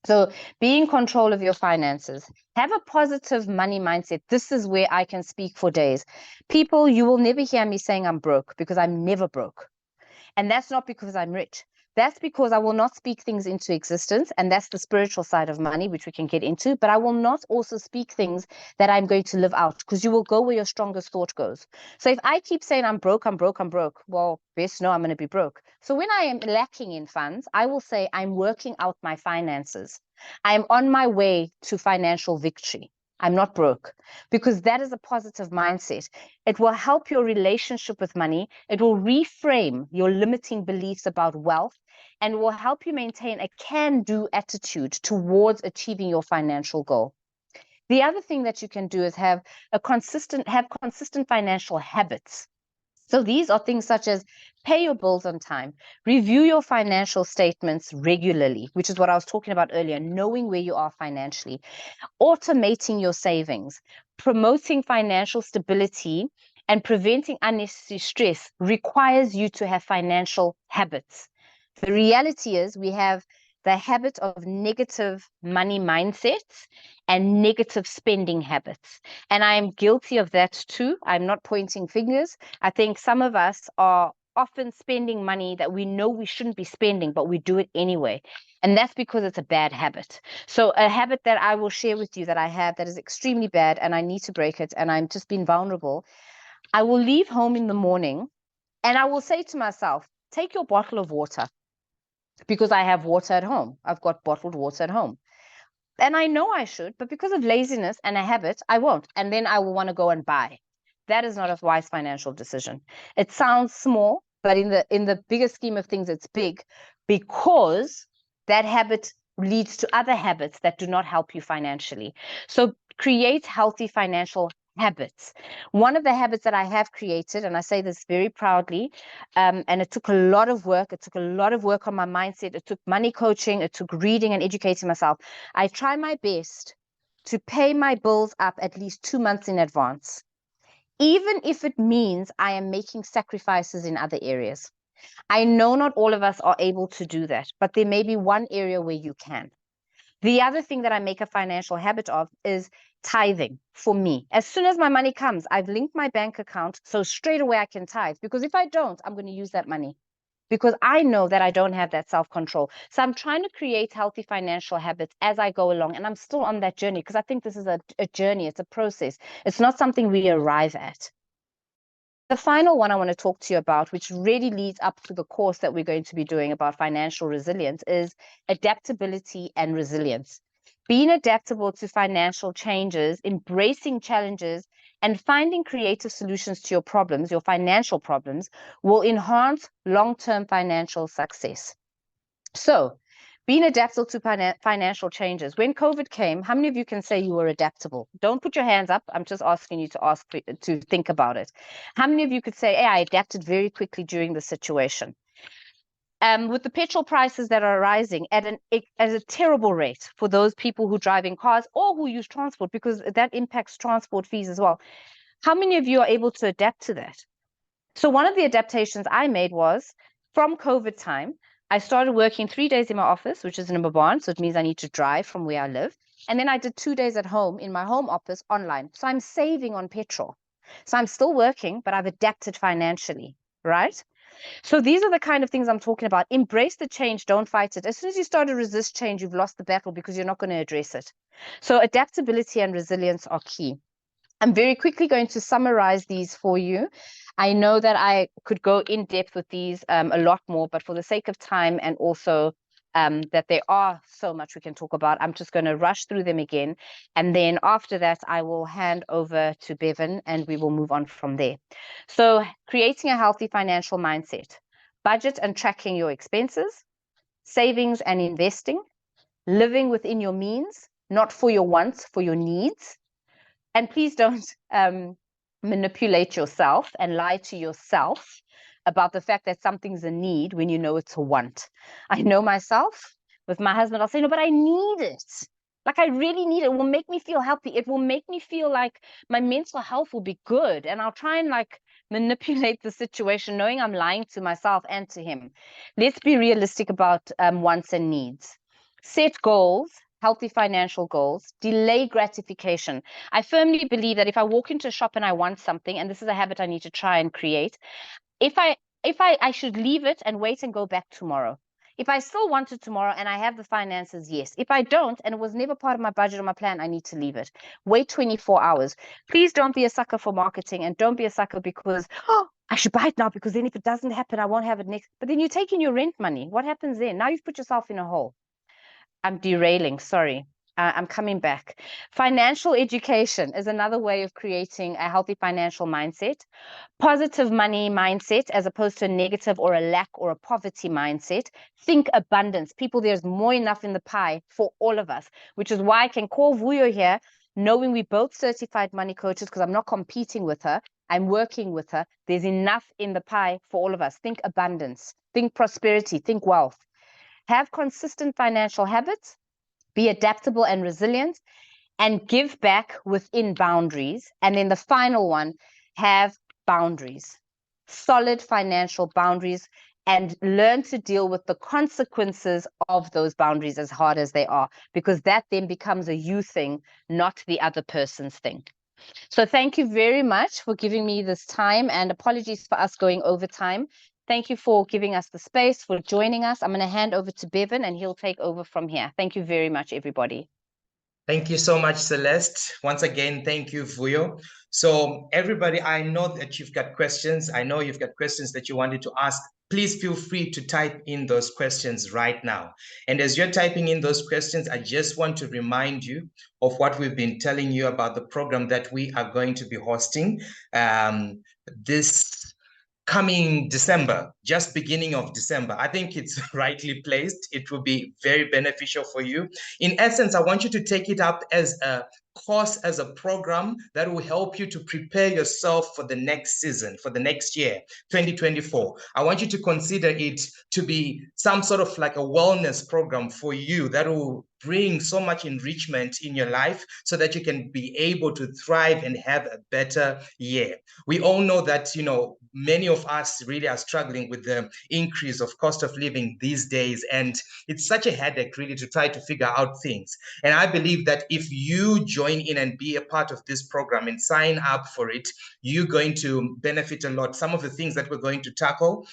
So be in control of your finances. Have a positive money mindset. This is where I can speak for days. People, you will never hear me saying I'm broke because I'm never broke. And that's not because I'm rich. That's because I will not speak things into existence. And that's the spiritual side of money, which we can get into. But I will not also speak things that I'm going to live out because you will go where your strongest thought goes. So if I keep saying I'm broke, well, best know I'm going to be broke. So when I am lacking in funds, I will say I'm working out my finances. I'm on my way to financial victory. I'm not broke, because that is a positive mindset. It will help your relationship with money. It will reframe your limiting beliefs about wealth and will help you maintain a can-do attitude towards achieving your financial goal. The other thing that you can do is have consistent financial habits. So these are things such as pay your bills on time, review your financial statements regularly, which is what I was talking about earlier, knowing where you are financially, automating your savings, promoting financial stability, and preventing unnecessary stress requires you to have financial habits. The reality is we have the habit of negative money mindsets and negative spending habits. And I am guilty of that too. I'm not pointing fingers. I think some of us are often spending money that we know we shouldn't be spending, but we do it anyway. And that's because it's a bad habit. So a habit that I will share with you that I have that is extremely bad and I need to break it, and I'm just being vulnerable. I will leave home in the morning and I will say to myself, take your bottle of water, because I have water at home. I've got bottled water at home. And I know I should, but because of laziness and a habit, I won't. And then I will want to go and buy. That is not a wise financial decision. It sounds small, but in the bigger scheme of things, it's big, because that habit leads to other habits that do not help you financially. So create healthy financial habits. One of the habits that I have created, and I say this very proudly, and it took a lot of work. It took a lot of work on my mindset. It took money coaching. It took reading and educating myself. I try my best to pay my bills up at least 2 months in advance, even if it means I am making sacrifices in other areas. I know not all of us are able to do that, but there may be one area where you can. The other thing that I make a financial habit of is tithing for me. As soon as my money comes, I've linked my bank account, so straight away I can tithe, because if I don't, I'm going to use that money, because I know that I don't have that self-control. So I'm trying to create healthy financial habits as I go along, and I'm still on that journey, because I think this is a journey. It's a process. It's not something we arrive at. The final one I want to talk to you about, which really leads up to the course that we're going to be doing about financial resilience, is adaptability and resilience. Being adaptable to financial changes, embracing challenges, and finding creative solutions to your problems, your financial problems, will enhance long-term financial success. So, being adaptable to financial changes. When COVID came, how many of you can say you were adaptable? Don't put your hands up. I'm just asking you to think about it. How many of you could say, hey, I adapted very quickly during the situation? With the petrol prices that are rising at a terrible rate for those people who drive in cars or who use transport, because that impacts transport fees as well. How many of you are able to adapt to that? So one of the adaptations I made was, from COVID time, I started working 3 days in my office, which is in Mbabane, so it means I need to drive from where I live. And then I did 2 days at home in my home office online. So I'm saving on petrol. So I'm still working, but I've adapted financially, right? So these are the kind of things I'm talking about. Embrace the change, don't fight it. As soon as you start to resist change, you've lost the battle, because you're not going to address it. So adaptability and resilience are key. I'm very quickly going to summarize these for you. I know that I could go in depth with these a lot more, but for the sake of time, and also that there are so much we can talk about, I'm just going to rush through them again. And then after that, I will hand over to Bevan and we will move on from there. So creating a healthy financial mindset, budget and tracking your expenses, savings and investing, living within your means, not for your wants, for your needs. And please don't manipulate yourself and lie to yourself about the fact that something's a need when you know it's a want. I know myself. With my husband, I'll say, no, but I need it. Like, I really need it. It will make me feel healthy. It will make me feel like my mental health will be good. And I'll try and like manipulate the situation, knowing I'm lying to myself and to him. Let's be realistic about wants and needs. Set goals. Healthy financial goals, delay gratification. I firmly believe that if I walk into a shop and I want something, and this is a habit I need to try and create, if I should leave it and wait and go back tomorrow. If I still want it tomorrow and I have the finances, yes. If I don't, and it was never part of my budget or my plan, I need to leave it. Wait 24 hours. Please don't be a sucker for marketing, and don't be a sucker because, oh, I should buy it now, because then if it doesn't happen, I won't have it next. But then you're taking your rent money. What happens then? Now you've put yourself in a hole. I'm derailing, sorry. I'm coming back. Financial education is another way of creating a healthy financial mindset. Positive money mindset, as opposed to a negative or a lack or a poverty mindset. Think abundance. People, there's more enough in the pie for all of us, which is why I can call Vuyo here, knowing we're both certified money coaches, because I'm not competing with her. I'm working with her. There's enough in the pie for all of us. Think abundance. Think prosperity. Think wealth. Have consistent financial habits, be adaptable and resilient, and give back within boundaries. And then the final one, have boundaries, solid financial boundaries, and learn to deal with the consequences of those boundaries, as hard as they are, because that then becomes a you thing, not the other person's thing. So thank you very much for giving me this time, and apologies for us going over time. Thank you for giving us the space, for joining us. I'm going to hand over to Bevan and he'll take over from here. Thank you very much, everybody. Thank you so much, Celeste. Once again, thank you, Vuyo. So everybody, I know that you've got questions. I know you've got questions that you wanted to ask. Please feel free to type in those questions right now. And as you're typing in those questions, I just want to remind you of what we've been telling you about the program that we are going to be hosting this coming December, just beginning of December. I think it's rightly placed. It will be very beneficial for you. In essence, I want you to take it up as a course, as a program that will help you to prepare yourself for the next season, for the next year, 2024. I want you to consider it to be some sort of like a wellness program for you that will bring so much enrichment in your life so that you can be able to thrive and have a better year. We all know that, you know, many of us really are struggling with the increase of cost of living these days, and it's such a headache really to try to figure out things. And I believe that if you join in and be a part of this program and sign up for it, you're going to benefit a lot. Some of the things that we're going to tackle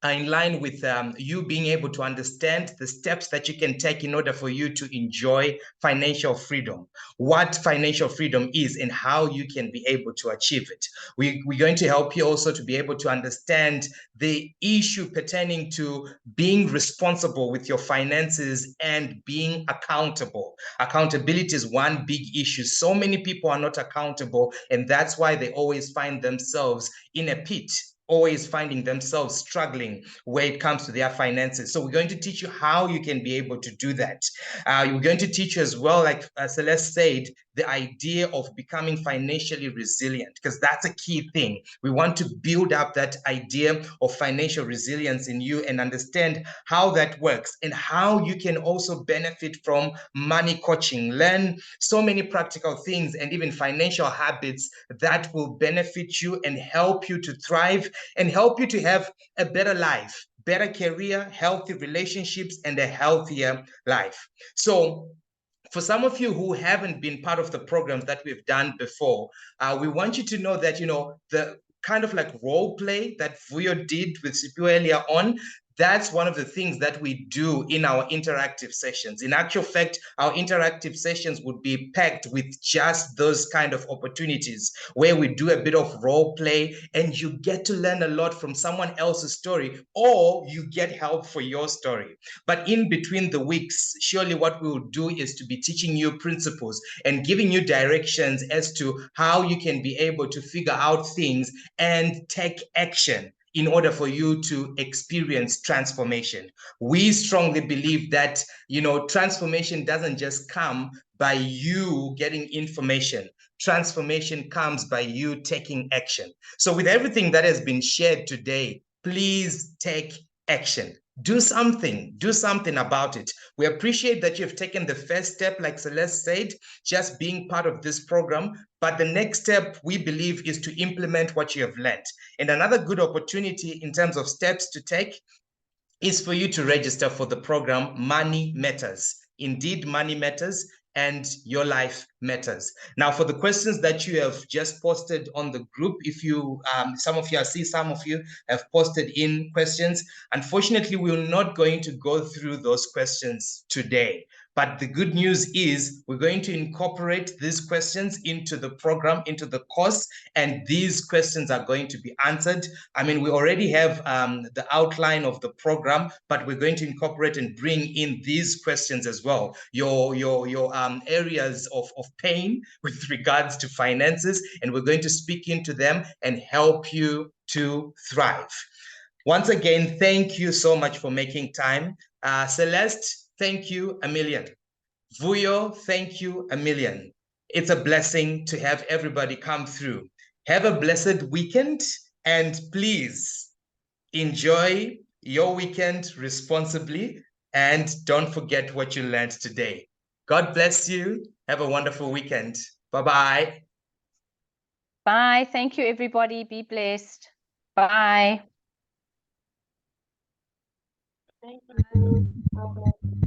are in line with you being able to understand the steps that you can take in order for you to enjoy financial freedom, what financial freedom is and how you can be able to achieve it. We're going to help you also to be able to understand the issue pertaining to being responsible with your finances and being accountable. Accountability is one big issue. So many people are not accountable, and that's why they always find themselves in a pit, always finding themselves struggling where it comes to their finances. So we're going to teach you how you can be able to do that. We're going to teach you as well, like Celeste said, the idea of becoming financially resilient, because that's a key thing. We want to build up that idea of financial resilience in you and understand how that works and how you can also benefit from money coaching, learn so many practical things and even financial habits that will benefit you and help you to thrive and help you to have a better life, better career, healthy relationships, and a healthier life. So for some of you who haven't been part of the programs that we've done before, we want you to know that, you know, the kind of like role play that Vuyo did with Sipu earlier on, that's one of the things that we do in our interactive sessions. In actual fact, our interactive sessions would be packed with just those kind of opportunities where we do a bit of role play and you get to learn a lot from someone else's story, or you get help for your story. But in between the weeks, surely what we will do is to be teaching you principles and giving you directions as to how you can be able to figure out things and take action in order for you to experience transformation. We strongly believe that, you know, transformation doesn't just come by you getting information. Transformation comes by you taking action. So with everything that has been shared today, please take action. Do something about it. We appreciate that you've taken the first step, like Celeste said, just being part of this program. But the next step, we believe, is to implement what you have learned. And another good opportunity in terms of steps to take is for you to register for the program Money Matters. Indeed, money matters and your life matters. Now, for the questions that you have just posted on the group, if you, some of you, I see some of you have posted in questions. Unfortunately, we're not going to go through those questions today. But the good news is we're going to incorporate these questions into the program, into the course, and these questions are going to be answered. I mean, we already have the outline of the program, but we're going to incorporate and bring in these questions as well. Your areas of pain with regards to finances, and we're going to speak into them and help you to thrive. Once again, thank you so much for making time. Celeste, thank you a million. Vuyo, thank you a million. It's a blessing to have everybody come through. Have a blessed weekend, and please enjoy your weekend responsibly, and don't forget what you learned today. God bless you. Have a wonderful weekend. Bye-bye. Bye. Thank you, everybody. Be blessed. Bye. Thank you.